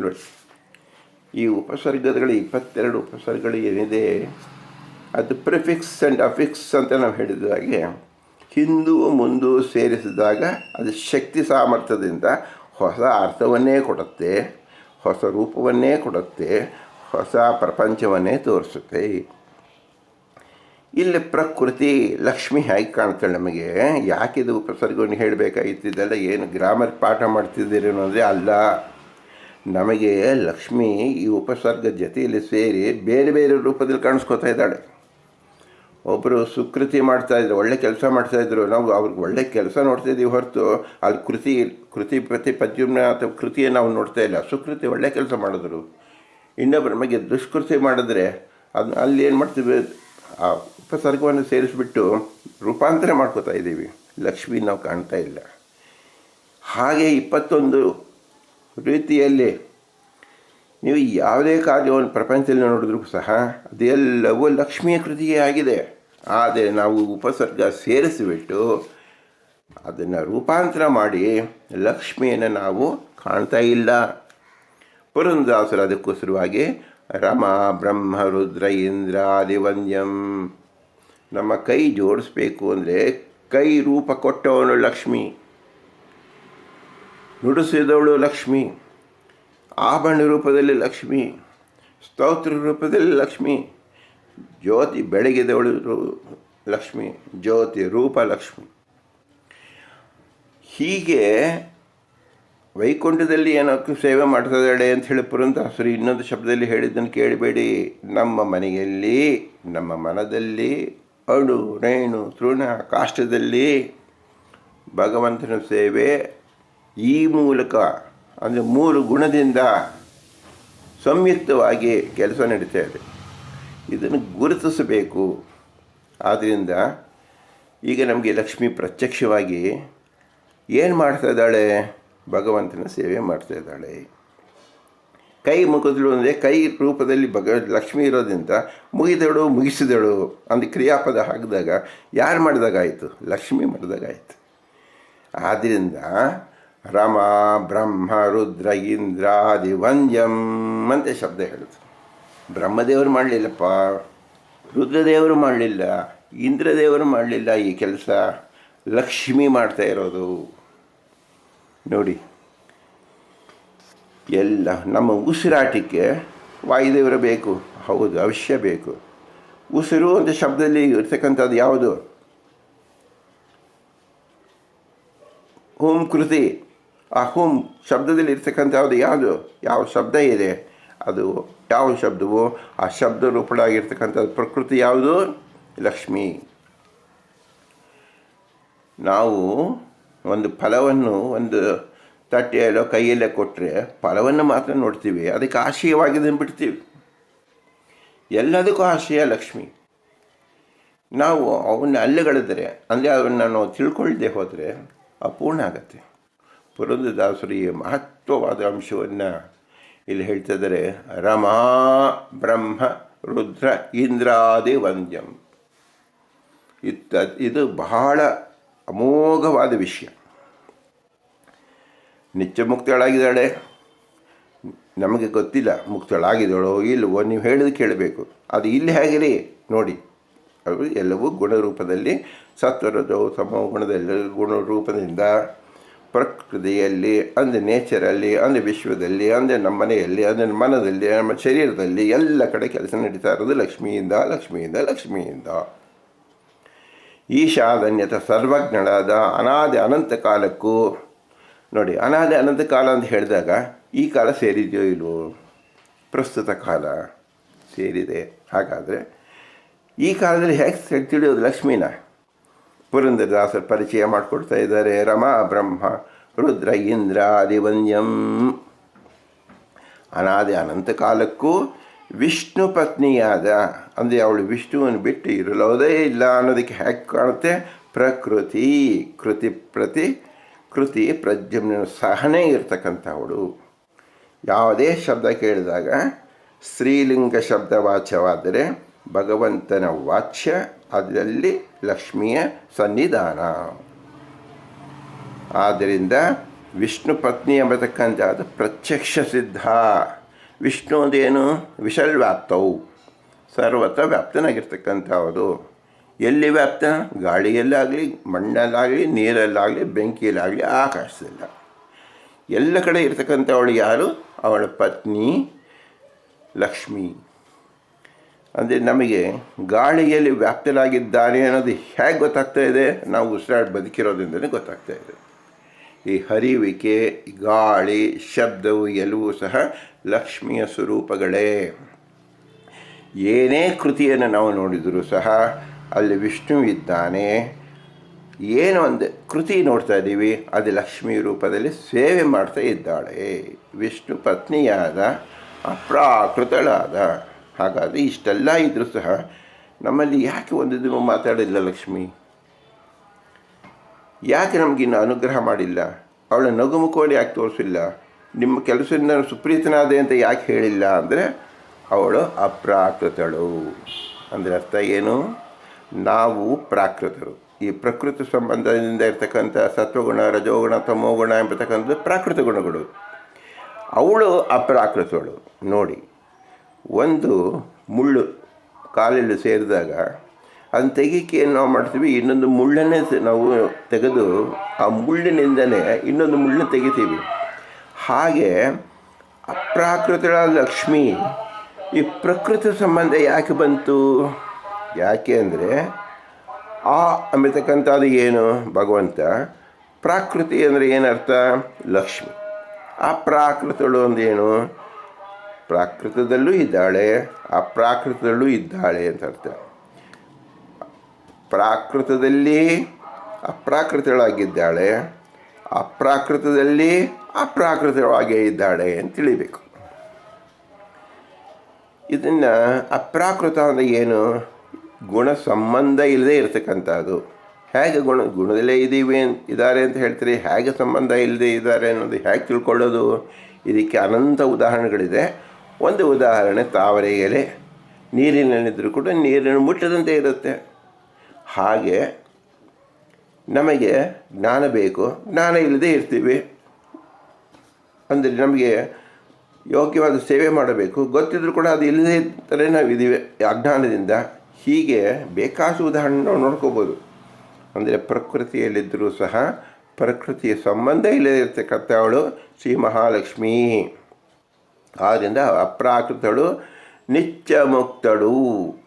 ನೋಡಿ, ಈ ಉಪಸರ್ಗಗಳು 22 ಉಪಸರ್ಗಗಳು ಏನಿದೆ, ಅದು ಪ್ರಿಫಿಕ್ಸ್ ಆ್ಯಂಡ್ ಅಫಿಕ್ಸ್ ಅಂತ ನಾವು ಹೇಳಿದ ಹಾಗೆ ಹಿಂದೂ ಮುಂದು ಸೇರಿಸಿದಾಗ ಅದು ಶಕ್ತಿ ಸಾಮರ್ಥ್ಯದಿಂದ ಹೊಸ ಅರ್ಥವನ್ನೇ ಕೊಡುತ್ತೆ, ಹೊಸ ರೂಪವನ್ನೇ ಕೊಡುತ್ತೆ, ಹೊಸ ಪ್ರಪಂಚವನ್ನೇ ತೋರಿಸುತ್ತೆ. ಇಲ್ಲಿ ಪ್ರಕೃತಿ ಲಕ್ಷ್ಮಿ ಹೇಗೆ ಕಾಣ್ತಾಳೆ ನಮಗೆ? ಯಾಕಿದು ಉಪಸರ್ಗವನ್ನು ಹೇಳಬೇಕಾಗಿತ್ತಿದ್ದಲ್ಲ, ಏನು ಗ್ರಾಮರ್ ಪಾಠ ಮಾಡ್ತಿದ್ದೀರೇನೋ ಅಂದರೆ ಅಲ್ಲ. ನಮಗೆ ಲಕ್ಷ್ಮಿ ಈ ಉಪಸರ್ಗ ಜೊತೆಯಲ್ಲಿ ಸೇರಿ ಬೇರೆ ಬೇರೆ ರೂಪದಲ್ಲಿ ಕಾಣಿಸ್ಕೊತಾ ಇದ್ದಾಳೆ. ಒಬ್ಬರು ಸುಕೃತಿ ಮಾಡ್ತಾಯಿದ್ರು, ಒಳ್ಳೆ ಕೆಲಸ ಮಾಡ್ತಾಯಿದ್ರು, ನಾವು ಅವ್ರಿಗೆ ಒಳ್ಳೆ ಕೆಲಸ ನೋಡ್ತಾಯಿದ್ದೀವಿ ಹೊರತು ಅಲ್ಲಿ ಕೃತಿ ಪ್ರತಿ ಪದ್ಯುಮ್ನ ಅಥವಾ ಕೃತಿಯನ್ನು ನಾವು ನೋಡ್ತಾ ಇಲ್ಲ. ಸುಕೃತಿ ಒಳ್ಳೆ ಕೆಲಸ ಮಾಡಿದ್ರು. ಇನ್ನೊಬ್ಬರ ನಮಗೆ ದುಷ್ಕೃತಿ ಮಾಡಿದ್ರೆ ಅಲ್ಲಿ ಏನು ಮಾಡ್ತೀವಿ, ಆ ಉಪಸರ್ಗವನ್ನು ಸೇರಿಸ್ಬಿಟ್ಟು ರೂಪಾಂತರ ಮಾಡ್ಕೋತಾ ಇದ್ದೀವಿ. ಲಕ್ಷ್ಮಿ ನಾವು ಕಾಣ್ತಾ ಇಲ್ಲ. ಹಾಗೆ 21 ರೀತಿಯಲ್ಲಿ ನೀವು ಯಾವುದೇ ಕಾರ್ಯವನ್ನು ಪ್ರಪಂಚದಲ್ಲಿ ನೋಡಿದ್ರೂ ಸಹ ಅದೆಲ್ಲವೂ ಲಕ್ಷ್ಮಿಯ ಕೃತಿಯೇ ಆಗಿದೆ. ಆದರೆ ನಾವು ಉಪಸರ್ಗ ಸೇರಿಸಿಬಿಟ್ಟು ಅದನ್ನು ರೂಪಾಂತರ ಮಾಡಿ ಲಕ್ಷ್ಮಿಯನ್ನು ನಾವು ಕಾಣ್ತಾ ಇಲ್ಲ. ಪುರಂದರದಾಸರು ಅದಕ್ಕೋಸ್ಕರವಾಗಿ ರಮ ಬ್ರಹ್ಮ ರುದ್ರ ಇಂದ್ರಾದಿವಂದ್ಯಂ, ನಮ್ಮ ಕೈ ಜೋಡಿಸ್ಬೇಕು ಅಂದರೆ ಕೈ ರೂಪ ಕೊಟ್ಟವನು ಲಕ್ಷ್ಮಿ, ನುಡಿಸಿದವಳು ಲಕ್ಷ್ಮಿ, ಆಭರಣ ರೂಪದಲ್ಲಿ ಲಕ್ಷ್ಮಿ, ಸ್ತೋತ್ರ ರೂಪದಲ್ಲಿ ಲಕ್ಷ್ಮಿ, ಜ್ಯೋತಿ ಬೆಳಗಿದವಳು ಲಕ್ಷ್ಮಿ, ಜ್ಯೋತಿ ರೂಪ ಲಕ್ಷ್ಮಿ. ಹೀಗೆ ವೈಕುಂಠದಲ್ಲಿ ಏನಕ್ಕೆ ಸೇವೆ ಮಾಡ್ತಿದ್ದಾಳೆ ಅಂತ ಹೇಳಿ ಪುರಂದರದಾಸರು ಇನ್ನೊಂದು ಶಬ್ದದಲ್ಲಿ ಹೇಳಿದ್ದನ್ನು ಕೇಳಬೇಡಿ. ನಮ್ಮ ಮನೆಯಲ್ಲಿ, ನಮ್ಮ ಮನದಲ್ಲಿ, ಅಣು ರೇಣು ತೃಣ ಕಾಷ್ಟದಲ್ಲಿ ಭಗವಂತನ ಸೇವೆ ಈ ಮೂಲಕ ಅಂದರೆ 3 ಗುಣದಿಂದ ಸಂಯುಕ್ತವಾಗಿ ಕೆಲಸ ನಡೀತಾ ಇದೆ. ಇದನ್ನು ಗುರುತಿಸಬೇಕು. ಆದ್ದರಿಂದ ಈಗ ನಮಗೆ ಲಕ್ಷ್ಮಿ ಪ್ರತ್ಯಕ್ಷವಾಗಿ ಏನು ಮಾಡ್ತಾ ಇದ್ದಾಳೆ? ಭಗವಂತನ ಸೇವೆ ಮಾಡ್ತಾ ಇದ್ದಾಳೆ. ಕೈ ಮುಗಿದಳು ಅಂದರೆ ಕೈ ರೂಪದಲ್ಲಿ ಲಕ್ಷ್ಮಿ ಇರೋದ್ರಿಂದ ಮುಗಿದಳು, ಮುಗಿಸಿದಳು ಅಂದು ಕ್ರಿಯಾಪದ ಹಾಕಿದಾಗ ಯಾರು ಮಾಡಿದಾಗಾಯಿತು? ಲಕ್ಷ್ಮಿ ಮಾಡಿದಾಗಾಯಿತು. ಆದ್ದರಿಂದ ರಮ ಬ್ರಹ್ಮ ರುದ್ರ ಇಂದ್ರಾದಿ ವಂದ್ಯಂ ಅಂತ ಶಬ್ದ ಹೇಳುತ್ತೆ. ಬ್ರಹ್ಮದೇವರು ಮಾಡಲಿಲ್ಲಪ್ಪ, ರುದ್ರದೇವರು ಮಾಡಲಿಲ್ಲ, ಇಂದ್ರದೇವರು ಮಾಡಲಿಲ್ಲ ಈ ಕೆಲಸ, ಲಕ್ಷ್ಮಿ ಮಾಡ್ತಾ ಇರೋದು. ನೋಡಿ, ಎಲ್ಲ ನಮ್ಮ ಉಸಿರಾಟಕ್ಕೆ ವಾಯುದೇವರು ಬೇಕು. ಹೌದು, ಅವಶ್ಯ ಬೇಕು. ಉಸಿರು ಅಂತ ಶಬ್ದದಲ್ಲಿ ಇರ್ತಕ್ಕಂಥದ್ದು ಯಾವುದು? ಹುಂ ಕೃತಿ. ಆ ಹುಂ ಶಬ್ದದಲ್ಲಿ ಇರ್ತಕ್ಕಂಥದ್ದು ಯಾವುದು? ಯಾವ ಶಬ್ದ ಇದೆ ಅದು ಯಾವ ಶಬ್ದವೋ ಆ ಶಬ್ದ ರೂಪಗಳಾಗಿರ್ತಕ್ಕಂಥದ್ದು ಪ್ರಕೃತಿ ಯಾವುದು? ಲಕ್ಷ್ಮಿ. ನಾವು ಒಂದು ಫಲವನ್ನು ಒಂದು ತಟ್ಟೆಯಲ್ಲೋ ಕೈಯಲ್ಲೇ ಕೊಟ್ಟರೆ ಫಲವನ್ನು ಮಾತ್ರ ನೋಡ್ತೀವಿ, ಅದಕ್ಕೆ ಆಶಯವಾಗಿದೆ ಬಿಡ್ತೀವಿ. ಎಲ್ಲದಕ್ಕೂ ಆಶಯ ಲಕ್ಷ್ಮಿ. ನಾವು ಅವನ್ನ ಅಲ್ಲಗಳಿದ್ರೆ ಅಂದರೆ ಅದನ್ನು ನಾವು ತಿಳ್ಕೊಳ್ಳದೆ ಹೋದರೆ ಅಪೂರ್ಣ ಆಗತ್ತೆ. ಪುರಂದರದಾಸರು ಈ ಮಹತ್ವವಾದ ಅಂಶವನ್ನು ಇಲ್ಲಿ ಹೇಳ್ತಿದ್ದಾರೆ. ರಮಾ ಬ್ರಹ್ಮ ರುದ್ರ ಇಂದ್ರಾದಿ ವಂದ್ಯಂ. ಇದು ಬಹಳ ಅಮೋಘವಾದ ವಿಷಯ. ನಿತ್ಯ ಮುಕ್ತಳಾಗಿದ್ದಾಳೆ, ನಮಗೆ ಗೊತ್ತಿಲ್ಲ ಮುಕ್ತಳಾಗಿದ್ದಾಳೋ ಇಲ್ಲವೋ, ನೀವು ಹೇಳಿದ ಕೇಳಬೇಕು. ಅದು ಇಲ್ಲಿ ಹೇಗಿರಿ ನೋಡಿ, ಅದು ಎಲ್ಲವೂ ಗುಣರೂಪದಲ್ಲಿ ಸತ್ವರಜೋ ಸಮೋ ಗುಣದಲ್ಲಿ ಗುಣರೂಪದಿಂದ ಪ್ರಕೃತಿಯಲ್ಲಿ, ಅಂದರೆ ನೇಚರಲ್ಲಿ, ಅಂದರೆ ವಿಶ್ವದಲ್ಲಿ, ಅಂದರೆ ನಮ್ಮ ಮನೆಯಲ್ಲಿ, ಅಂದರೆ ಮನದಲ್ಲಿ, ನಮ್ಮ ಶರೀರದಲ್ಲಿ ಎಲ್ಲ ಕಡೆ ಕೆಲಸ ನಡೀತಾ ಇರೋದು ಲಕ್ಷ್ಮಿಯಿಂದ ಲಕ್ಷ್ಮಿಯಿಂದ ಲಕ್ಷ್ಮಿಯಿಂದ. ಈಶಾದನ್ಯತ ಸರ್ವಜ್ಞಳಾದ ಅನಾದಿ ಅನಂತ ಕಾಲಕ್ಕೂ. ನೋಡಿ, ಅನಾದಿ ಅನಂತ ಕಾಲ ಅಂತ ಹೇಳಿದಾಗ ಈ ಕಾಲ ಸೇರಿದೆಯೋ ಇಲ್ವೋ? ಪ್ರಸ್ತುತ ಕಾಲ ಸೇರಿದೆ. ಹಾಗಾದರೆ ಈ ಕಾಲದಲ್ಲಿ ಹೇಗೆ ತಿಳಿಯೋದು ಲಕ್ಷ್ಮೀನ? ಪುರಂದರದಾಸರು ಪರಿಚಯ ಮಾಡಿಕೊಡ್ತಾ ಇದ್ದಾರೆ. ರಮಾ ಬ್ರಹ್ಮ ರುದ್ರ ಇಂದ್ರ ಆದಿವಂದ್ಯಂ. ಅನಾದಿ ಅನಂತ ಕಾಲಕ್ಕೂ ವಿಷ್ಣು ಪತ್ನಿಯಾದ, ಅಂದರೆ ಅವಳು ವಿಷ್ಣುವನ್ನು ಬಿಟ್ಟು ಇರಲೋದೇ ಇಲ್ಲ ಅನ್ನೋದಕ್ಕೆ ಹೇಗೆ ಕಾಣುತ್ತೆ? ಪ್ರಕೃತಿ, ಕೃತಿ ಪ್ರಜ್ಞೆಯ ಸಹನೆ ಇರ್ತಕ್ಕಂಥವಳು. ಯಾವುದೇ ಶಬ್ದ ಕೇಳಿದಾಗ ಸ್ತ್ರೀಲಿಂಗ ಶಬ್ದ ವಾಚ್ಯವಾದರೆ ಭಗವಂತನ ವಾಚ್ಯ, ಅದರಲ್ಲಿ ಲಕ್ಷ್ಮಿಯ ಸನ್ನಿಧಾನ. ಆದ್ದರಿಂದ ವಿಷ್ಣು ಪತ್ನಿ ಎಂಬತಕ್ಕಂಥದ್ದು ಪ್ರತ್ಯಕ್ಷ ಸಿದ್ಧ. ವಿಷ್ಣು ಅಂದೇನು? ವಿಷಲ್ವ್ಯಾಪ್ತವು, ಸರ್ವತ್ರ ವ್ಯಾಪ್ತನಾಗಿರ್ತಕ್ಕಂಥದ್ದು. ಎಲ್ಲಿ ವ್ಯಾಪ್ತ? ಗಾಳಿಯಲ್ಲಾಗಲಿ, ಮಣ್ಣಲ್ಲಾಗಲಿ, ನೀರಲ್ಲಾಗಲಿ, ಬೆಂಕಿಯಲ್ಲಾಗಲಿ, ಆಕಾಶದಲ್ಲ, ಎಲ್ಲ ಕಡೆ ಇರ್ತಕ್ಕಂಥವಳು ಯಾರು? ಅವಳ ಪತ್ನಿ ಲಕ್ಷ್ಮಿ. ಅಂದರೆ ನಮಗೆ ಗಾಳಿಯಲ್ಲಿ ವ್ಯಾಪ್ತನಾಗಿದ್ದಾನೆ ಅನ್ನೋದು ಹೇಗೆ ಗೊತ್ತಾಗ್ತಾ ಇದೆ? ನಾವು ಉಸಿರಾಡಿ ಬದುಕಿರೋದ್ರಿಂದಲೇ ಗೊತ್ತಾಗ್ತಾ ಇದೆ. ಈ ಹರಿವಿಕೆ, ಗಾಳಿ, ಶಬ್ದವು ಎಲ್ಲವೂ ಸಹ ಲಕ್ಷ್ಮಿಯ ಸ್ವರೂಪಗಳೇ. ಏನೇ ಕೃತಿಯನ್ನು ನಾವು ನೋಡಿದರೂ ಸಹ ಅಲ್ಲಿ ವಿಷ್ಣು ಇದ್ದಾನೆ. ಏನು ಒಂದು ಕೃತಿ ನೋಡ್ತಾ ಇದ್ದೀವಿ, ಅದು ಲಕ್ಷ್ಮೀ ರೂಪದಲ್ಲಿ ಸೇವೆ ಮಾಡ್ತಾ ಇದ್ದಾಳೆ. ವಿಷ್ಣು ಪತ್ನಿಯಾದ, ಅಪ್ರಾಕೃತಳಾದ. ಹಾಗಾದರೆ ಇಷ್ಟೆಲ್ಲ ಇದ್ದರೂ ಸಹ ನಮ್ಮಲ್ಲಿ ಯಾಕೆ ಒಂದು ಮಾತಾಡಿಲ್ಲ ಲಕ್ಷ್ಮಿ? ಯಾಕೆ ನಮಗಿನ್ನು ಅನುಗ್ರಹ ಮಾಡಿಲ್ಲ? ಅವಳ ನಗುಮುಖವನ್ನು ಯಾಕೆ ತೋರಿಸಿಲ್ಲ? ನಿಮ್ಮ ಕೆಲಸದಿಂದ ಸುಪ್ರೀತನಾದೆ ಅಂತ ಯಾಕೆ ಹೇಳಿಲ್ಲ? ಅಂದರೆ ಅವಳು ಅಪ್ರಾಕೃತಳು. ಅಂದರೆ ಅರ್ಥ ಏನು? ನಾವು ಪ್ರಾಕೃತರು. ಈ ಪ್ರಕೃತಿ ಸಂಬಂಧದಿಂದ ಇರ್ತಕ್ಕಂಥ ಸತ್ವಗುಣ, ರಜೋಗುಣ, ತಮೋಗುಣ ಎಂಬತಕ್ಕಂಥದ್ದು ಪ್ರಾಕೃತ ಗುಣಗಳು. ಅವಳು ಅಪ್ರಾಕೃತಳು. ನೋಡಿ, ಒಂದು ಮುಳ್ಳು ಕಾಲಲ್ಲಿ ಸೇರಿದಾಗ ಅದನ್ನು ತೆಗಿಕೆ ಏನು ನಾವು ಮಾಡ್ತೀವಿ? ಇನ್ನೊಂದು ಮುಳ್ಳನ್ನೇ ನಾವು ತೆಗೆದು ಆ ಮುಳ್ಳಿನಿಂದಲೇ ಇನ್ನೊಂದು ಮುಳ್ಳನ್ನು ತೆಗಿತೀವಿ. ಹಾಗೆ ಅಪ್ರಾಕೃತಳಾದ ಲಕ್ಷ್ಮಿ ಈ ಪ್ರಕೃತಿ ಸಂಬಂಧ ಯಾಕೆ ಬಂತು? ಯಾಕೆ ಅಂದರೆ ಅಂಬತಕ್ಕಂಥದ್ದು ಏನು? ಭಗವಂತ. ಪ್ರಾಕೃತಿ ಅಂದರೆ ಏನರ್ಥ? ಲಕ್ಷ್ಮಿ. ಅಪ್ರಾಕೃತಳು ಅಂದೇನು? ಪ್ರಾಕೃತದಲ್ಲೂ ಇದ್ದಾಳೆ, ಅಪ್ರಾಕೃತದಲ್ಲೂ ಇದ್ದಾಳೆ ಅಂತ ಅರ್ಥ. ಪ್ರಾಕೃತದಲ್ಲಿ ಅಪ್ರಾಕೃತಳಾಗಿದ್ದಾಳೆ, ಅಪ್ರಾಕೃತದಲ್ಲಿ ಅಪ್ರಾಕೃತಳಾಗೇ ಇದ್ದಾಳೆ ಅಂತ ತಿಳಿಬೇಕು. ಇದನ್ನು ಅಪ್ರಾಕೃತ ಅಂದರೆ ಏನು? ಗುಣ ಸಂಬಂಧ ಇಲ್ಲದೆ ಇರತಕ್ಕಂಥದ್ದು. ಹೇಗೆ ಗುಣದಲ್ಲೇ ಇದ್ದಾರೆ ಅಂತ ಹೇಳ್ತೀರಿ, ಹೇಗೆ ಸಂಬಂಧ ಇಲ್ಲದೆ ಇದ್ದಾರೆ ಅನ್ನೋದು ಹೇಗೆ ತಿಳ್ಕೊಳ್ಳೋದು? ಇದಕ್ಕೆ ಅನಂತ ಉದಾಹರಣೆಗಳಿದೆ. ಒಂದು ಉದಾಹರಣೆ, ತಾವರೆ ಎಲೆ ನೀರಿನಲ್ಲಿದ್ದರೂ ಕೂಡ ನೀರನ್ನು ಮುಟ್ಟದಂತೆ ಇರುತ್ತೆ. ಹಾಗೆ ನಮಗೆ ಜ್ಞಾನ ಬೇಕು, ಜ್ಞಾನ ಇಲ್ಲದೆ ಇರ್ತೀವಿ. ಅಂದರೆ ನಮಗೆ ಯೋಗ್ಯವಾದ ಸೇವೆ ಮಾಡಬೇಕು, ಗೊತ್ತಿದ್ರೂ ಕೂಡ ಅದು ಇಲ್ಲದೇ ಇದ್ದರೆ ನಾವಿದ್ದೀವಿ ಅಜ್ಞಾನದಿಂದ. ಹೀಗೆ ಬೇಕಾದ ಉದಾಹರಣೆ ನಾವು ನೋಡ್ಕೋಬೋದು. ಅಂದರೆ ಪ್ರಕೃತಿಯಲ್ಲಿದ್ದರೂ ಸಹ ಪ್ರಕೃತಿಯ ಸಂಬಂಧ ಇಲ್ಲದೇ ಇರ್ತಕ್ಕಂಥವಳು ಶ್ರೀ ಮಹಾಲಕ್ಷ್ಮೀ. ಆದ್ದರಿಂದ ಅಪ್ರಾಕೃತಳು, ನಿತ್ಯ ಮುಕ್ತಳು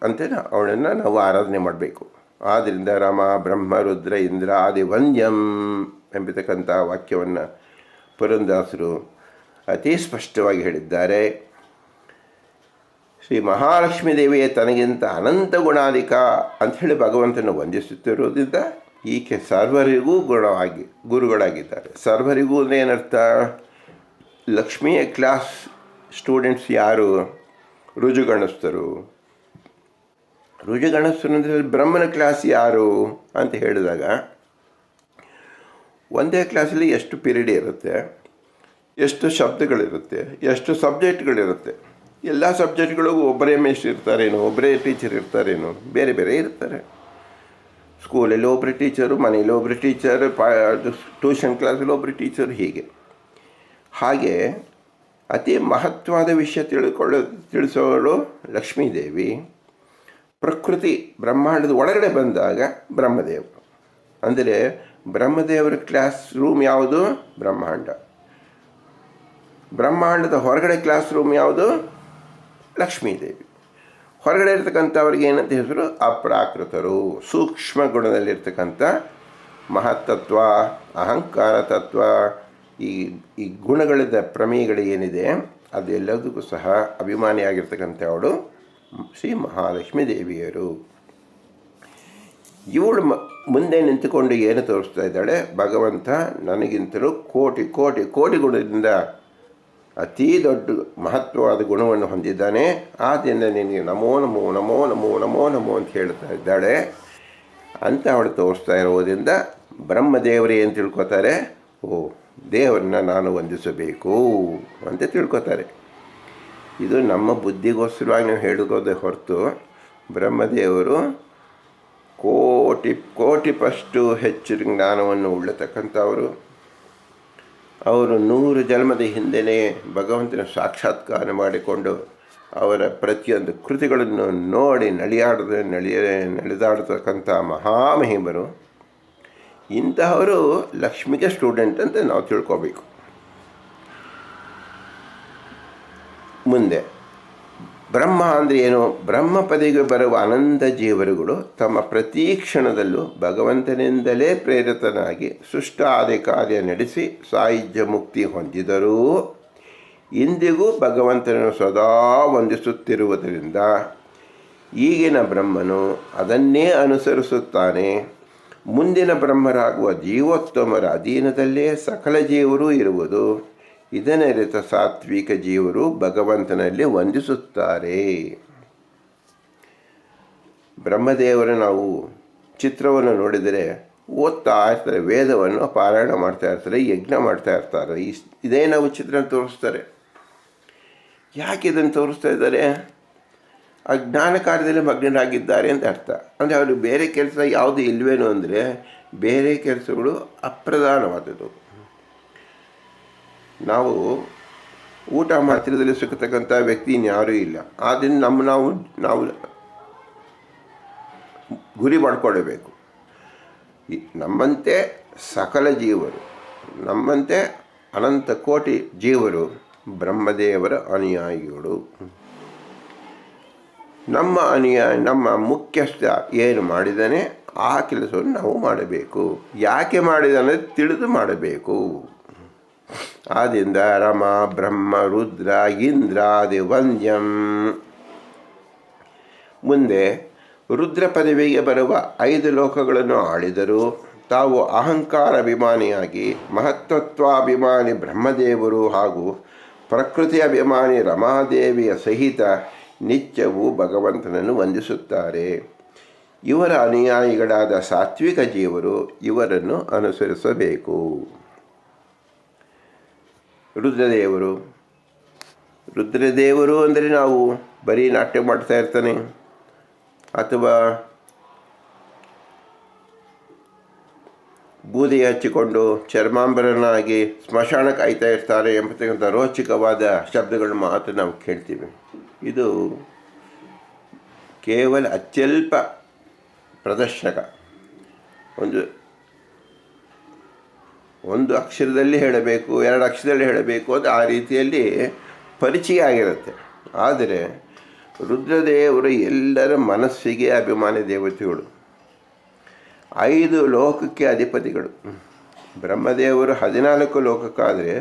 ಅಂತ ಅವಳನ್ನು ನಾವು ಆರಾಧನೆ ಮಾಡಬೇಕು. ಆದ್ದರಿಂದ ರಮ ಬ್ರಹ್ಮ ರುದ್ರ ಇಂದ್ರ ಆದಿ ವಂದ್ಯಂ ಎಂಬತಕ್ಕಂಥ ವಾಕ್ಯವನ್ನು ಪುರಂದರದಾಸರು ಅತಿ ಸ್ಪಷ್ಟವಾಗಿ ಹೇಳಿದ್ದಾರೆ. ಶ್ರೀ ಮಹಾಲಕ್ಷ್ಮೀ ದೇವಿಯೇ ತನಗಿಂತ ಅನಂತ ಗುಣಾಧಿಕ ಅಂಥೇಳಿ ಭಗವಂತನ ವಂದಿಸುತ್ತಿರುವುದರಿಂದ ಈಕೆ ಸರ್ವರಿಗೂ ಗುರುಗಳಾಗಿದ್ದಾರೆ. ಸರ್ವರಿಗೂ ಅಂದರೆ ಏನರ್ಥ? ಲಕ್ಷ್ಮಿಯ ಕ್ಲಾಸ್ ಸ್ಟೂಡೆಂಟ್ಸ್ ಯಾರು? ರುಜುಗಣಸ್ಥರು. ರುಜುಗಣಸ್ಥರು ಅಂದರೆ ಬ್ರಹ್ಮನ ಕ್ಲಾಸ್ ಯಾರು ಅಂತ ಹೇಳಿದಾಗ, ಒಂದೇ ಕ್ಲಾಸಲ್ಲಿ ಎಷ್ಟು ಪೀರಿಯಡ್ ಇರುತ್ತೆ, ಎಷ್ಟು ಶಬ್ದಗಳಿರುತ್ತೆ, ಎಷ್ಟು ಸಬ್ಜೆಕ್ಟ್ಗಳಿರುತ್ತೆ. ಎಲ್ಲ ಸಬ್ಜೆಕ್ಟ್ಗಳಿಗೂ ಒಬ್ಬರೇ ಮೇಷ್ಟ್ರು ಇರ್ತಾರೇನೋ, ಒಬ್ಬರೇ ಟೀಚರ್ ಇರ್ತಾರೇನೋ, ಬೇರೆ ಬೇರೆ ಇರ್ತಾರೆ. ಸ್ಕೂಲಲ್ಲಿ ಒಬ್ಬರು ಟೀಚರು, ಮನೇಲಿ ಒಬ್ಬರು ಟೀಚರ್, ಟ್ಯೂಷನ್ ಕ್ಲಾಸಲ್ಲಿ ಒಬ್ಬರು ಟೀಚರು. ಹಾಗೆ ಅತಿ ಮಹತ್ವದ ವಿಷಯ ತಿಳಿಸೋಳು ಲಕ್ಷ್ಮೀದೇವಿ. ಪ್ರಕೃತಿ ಬ್ರಹ್ಮಾಂಡದ ಒಳಗಡೆ ಬಂದಾಗ ಬ್ರಹ್ಮದೇವರು. ಅಂದರೆ ಬ್ರಹ್ಮದೇವರ ಕ್ಲಾಸ್ ರೂಮ್ ಯಾವುದು? ಬ್ರಹ್ಮಾಂಡ. ಬ್ರಹ್ಮಾಂಡದ ಹೊರಗಡೆ ಕ್ಲಾಸ್ ರೂಮ್ ಯಾವುದು? ಲಕ್ಷ್ಮೀದೇವಿ. ಹೊರಗಡೆ ಇರ್ತಕ್ಕಂಥವ್ರಿಗೆ ಏನಂತ ಹೆಸರು? ಅಪ್ರಾಕೃತರು. ಸೂಕ್ಷ್ಮ ಗುಣದಲ್ಲಿರ್ತಕ್ಕಂಥ ಮಹತ್ತತ್ವ, ಅಹಂಕಾರ ತತ್ವ, ಈ ಈ ಗುಣಗಳಿಂದ ಪ್ರಮೇಯಗಳು ಏನಿದೆ ಅದೆಲ್ಲದಕ್ಕೂ ಸಹ ಅಭಿಮಾನಿಯಾಗಿರ್ತಕ್ಕಂಥವಳು ಶ್ರೀ ಮಹಾಲಕ್ಷ್ಮೀ ದೇವಿಯರು. ಇವಳು ಮುಂದೆ ನಿಂತುಕೊಂಡು ಏನು ತೋರಿಸ್ತಾ ಇದ್ದಾಳೆ? ಭಗವಂತ ನನಗಿಂತಲೂ ಕೋಟಿ ಕೋಟಿ ಕೋಟಿ ಗುಣದಿಂದ ಅತೀ ದೊಡ್ಡ ಮಹತ್ವವಾದ ಗುಣವನ್ನು ಹೊಂದಿದ್ದಾನೆ. ಆದ್ದರಿಂದ ನಿನಗೆ ನಮೋ ನಮೋ ನಮೋ ನಮೋ ನಮೋ ನಮೋ ಅಂತ ಹೇಳ್ತಾ ಇದ್ದಾಳೆ ಅಂತ ಅವಳು ತೋರಿಸ್ತಾ ಇರೋದ್ರಿಂದ ಬ್ರಹ್ಮದೇವರೇ ಏನು ತಿಳ್ಕೊತಾರೆ? ಓ, ದೇವರನ್ನ ನಾನು ವಂದಿಸಬೇಕು ಅಂತ ತಿಳ್ಕೊತಾರೆ. ಇದು ನಮ್ಮ ಬುದ್ಧಿಗೋಸ್ಕರವಾಗಿ ನಾವು ಹೇಳೋದೇ ಹೊರತು ಬ್ರಹ್ಮದೇವರು ಕೋಟಿ ಕೋಟಿ ಪಷ್ಟು ಹೆಚ್ಚು ಜ್ಞಾನವನ್ನು ಉಳ್ಳತಕ್ಕಂಥವರು. ಅವರು 100 ಜನ್ಮದ ಹಿಂದೆಯೇ ಭಗವಂತನ ಸಾಕ್ಷಾತ್ಕಾರ ಮಾಡಿಕೊಂಡು ಅವರ ಪ್ರತಿಯೊಂದು ಕೃತಿಗಳನ್ನು ನೋಡಿ ನಡೆದಾಡತಕ್ಕಂಥ ಮಹಾಮಹಿಮರು. ಇಂತಹವರು ಲಕ್ಷ್ಮಿಗೆ ಸ್ಟೂಡೆಂಟ್ ಅಂತ ನಾವು ತಿಳ್ಕೋಬೇಕು. ಮುಂದೆ ಬ್ರಹ್ಮ ಅಂದರೆ ಏನು? ಬ್ರಹ್ಮ ಪದವಿಗೆ ಬರುವ ಅನಂತ ಜೀವರುಗಳು ತಮ್ಮ ಪ್ರತಿ ಕ್ಷಣದಲ್ಲೂ ಭಗವಂತನಿಂದಲೇ ಪ್ರೇರಿತನಾಗಿ ಸೃಷ್ಟಾದಿ ಕಾರ್ಯ ನಡೆಸಿ ಸಾಯುಜ್ಯ ಮುಕ್ತಿ ಹೊಂದಿದರೂ ಇಂದಿಗೂ ಭಗವಂತನನ್ನು ಸದಾ ವಂದಿಸುತ್ತಿರುವುದರಿಂದ ಈಗಿನ ಬ್ರಹ್ಮನು ಅದನ್ನೇ ಅನುಸರಿಸುತ್ತಾನೆ. ಮುಂದಿನ ಬ್ರಹ್ಮರಾಗುವ ಜೀವೋತ್ತಮರ ಅಧೀನದಲ್ಲೇ ಸಕಲ ಜೀವರು ಇರುವುದು. ಇದನ್ನರಿತ ಸಾತ್ವಿಕ ಜೀವರು ಭಗವಂತನಲ್ಲಿ ವಂದಿಸುತ್ತಾರೆ. ಬ್ರಹ್ಮದೇವರ ನಾವು ಚಿತ್ರವನ್ನು ನೋಡಿದರೆ ಓದ್ತಾ ಇರ್ತಾರೆ, ವೇದವನ್ನು ಪಾರಾಯಣ ಮಾಡ್ತಾ ಇರ್ತಾರೆ, ಯಜ್ಞ ಮಾಡ್ತಾ ಇರ್ತಾರೆ. ಇದೇ ನಾವು ಚಿತ್ರ ತೋರಿಸ್ತಾರೆ. ಯಾಕೆ ಇದನ್ನು ತೋರಿಸ್ತಾ ಇದ್ದಾರೆ? ಅಜ್ಞಾನ ಕಾರ್ಯದಲ್ಲಿ ಮಗ್ನರಾಗಿದ್ದಾರೆ ಅಂತ ಅರ್ಥ. ಅಂದರೆ ಅವರು ಬೇರೆ ಕೆಲಸ ಯಾವುದು ಇಲ್ವೇನೋ ಅಂದರೆ ಬೇರೆ ಕೆಲಸಗಳು ಅಪ್ರಧಾನವಾದದ್ದು. ನಾವು ಊಟ ಮಾಡ್ತಿರೋದ್ರಲ್ಲಿ ಸಿಕ್ಕತಕ್ಕಂಥ ವ್ಯಕ್ತಿ ಇನ್ಯಾರೂ ಇಲ್ಲ. ಆದ್ದರಿಂದ ನಾವು ಗುರಿ ಮಾಡಿಕೊಳ್ಳಬೇಕು. ನಮ್ಮಂತೆ ಸಕಲ ಜೀವರು, ನಮ್ಮಂತೆ ಅನಂತ ಕೋಟಿ ಜೀವರು ಬ್ರಹ್ಮದೇವರ ಅನುಯಾಯಿಗಳು. ನಮ್ಮ ಮುಖ್ಯಸ್ಥ ಏನು ಮಾಡಿದ್ದಾನೆ ಆ ಕೆಲಸವನ್ನು ನಾವು ಮಾಡಬೇಕು. ಯಾಕೆ ಮಾಡಿದಾನೆ ತಿಳಿದು ಮಾಡಬೇಕು. ಆದ್ದರಿಂದ ರಮ ಬ್ರಹ್ಮ ರುದ್ರ ಇಂದ್ರಾದಿ ವಂದ್ಯಂ. ಮುಂದೆ ರುದ್ರ ಪದವಿಗೆ ಬರುವ 5 ಲೋಕಗಳನ್ನು ಆಳಿದರು. ತಾವು ಅಹಂಕಾರ ಅಭಿಮಾನಿಯಾಗಿ ಮಹತ್ತತ್ವಾಭಿಮಾನಿ ಬ್ರಹ್ಮದೇವರು ಹಾಗೂ ಪ್ರಕೃತಿ ಅಭಿಮಾನಿ ರಮಾದೇವಿಯ ಸಹಿತ ನಿತ್ಯವೂ ಭಗವಂತನನ್ನು ವಂದಿಸುತ್ತಾರೆ. ಇವರ ಅನುಯಾಯಿಗಳಾದ ಸಾತ್ವಿಕ ಜೀವರು ಇವರನ್ನು ಅನುಸರಿಸಬೇಕು. ರುದ್ರದೇವರು ಅಂದರೆ ನಾವು ಬರೀ ನಾಟ್ಯ ಮಾಡ್ತಾ ಇರ್ತಾನೆ ಅಥವಾ ಬೂದಿ ಹಚ್ಚಿಕೊಂಡು ಚರ್ಮಾಂಬರನಾಗಿ ಸ್ಮಶಾನ ಕಾಯ್ತಾ ಇರ್ತಾರೆ ಎಂಬತಕ್ಕಂಥ ರೋಚಕವಾದ ಶಬ್ದಗಳು ಮಾತ್ರ ನಾವು ಕೇಳ್ತೀವಿ. ಇದು ಕೇವಲ ಅತ್ಯಲ್ಪ ಪ್ರದರ್ಶಕ. ಒಂದು ಅಕ್ಷರದಲ್ಲಿ ಹೇಳಬೇಕು, 2 ಅಕ್ಷರದಲ್ಲಿ ಹೇಳಬೇಕು ಅಂತ ಆ ರೀತಿಯಲ್ಲಿ ಪರಿಚಯ ಆಗಿರುತ್ತೆ. ಆದರೆ ರುದ್ರದೇವರು ಎಲ್ಲರ ಮನಸ್ಸಿಗೆ ಅಭಿಮಾನಿ ದೇವತೆಗಳು. 5 ಲೋಕಕ್ಕೆ ಅಧಿಪತಿಗಳು. ಬ್ರಹ್ಮದೇವರು 14 ಲೋಕಕ್ಕಾದರೆ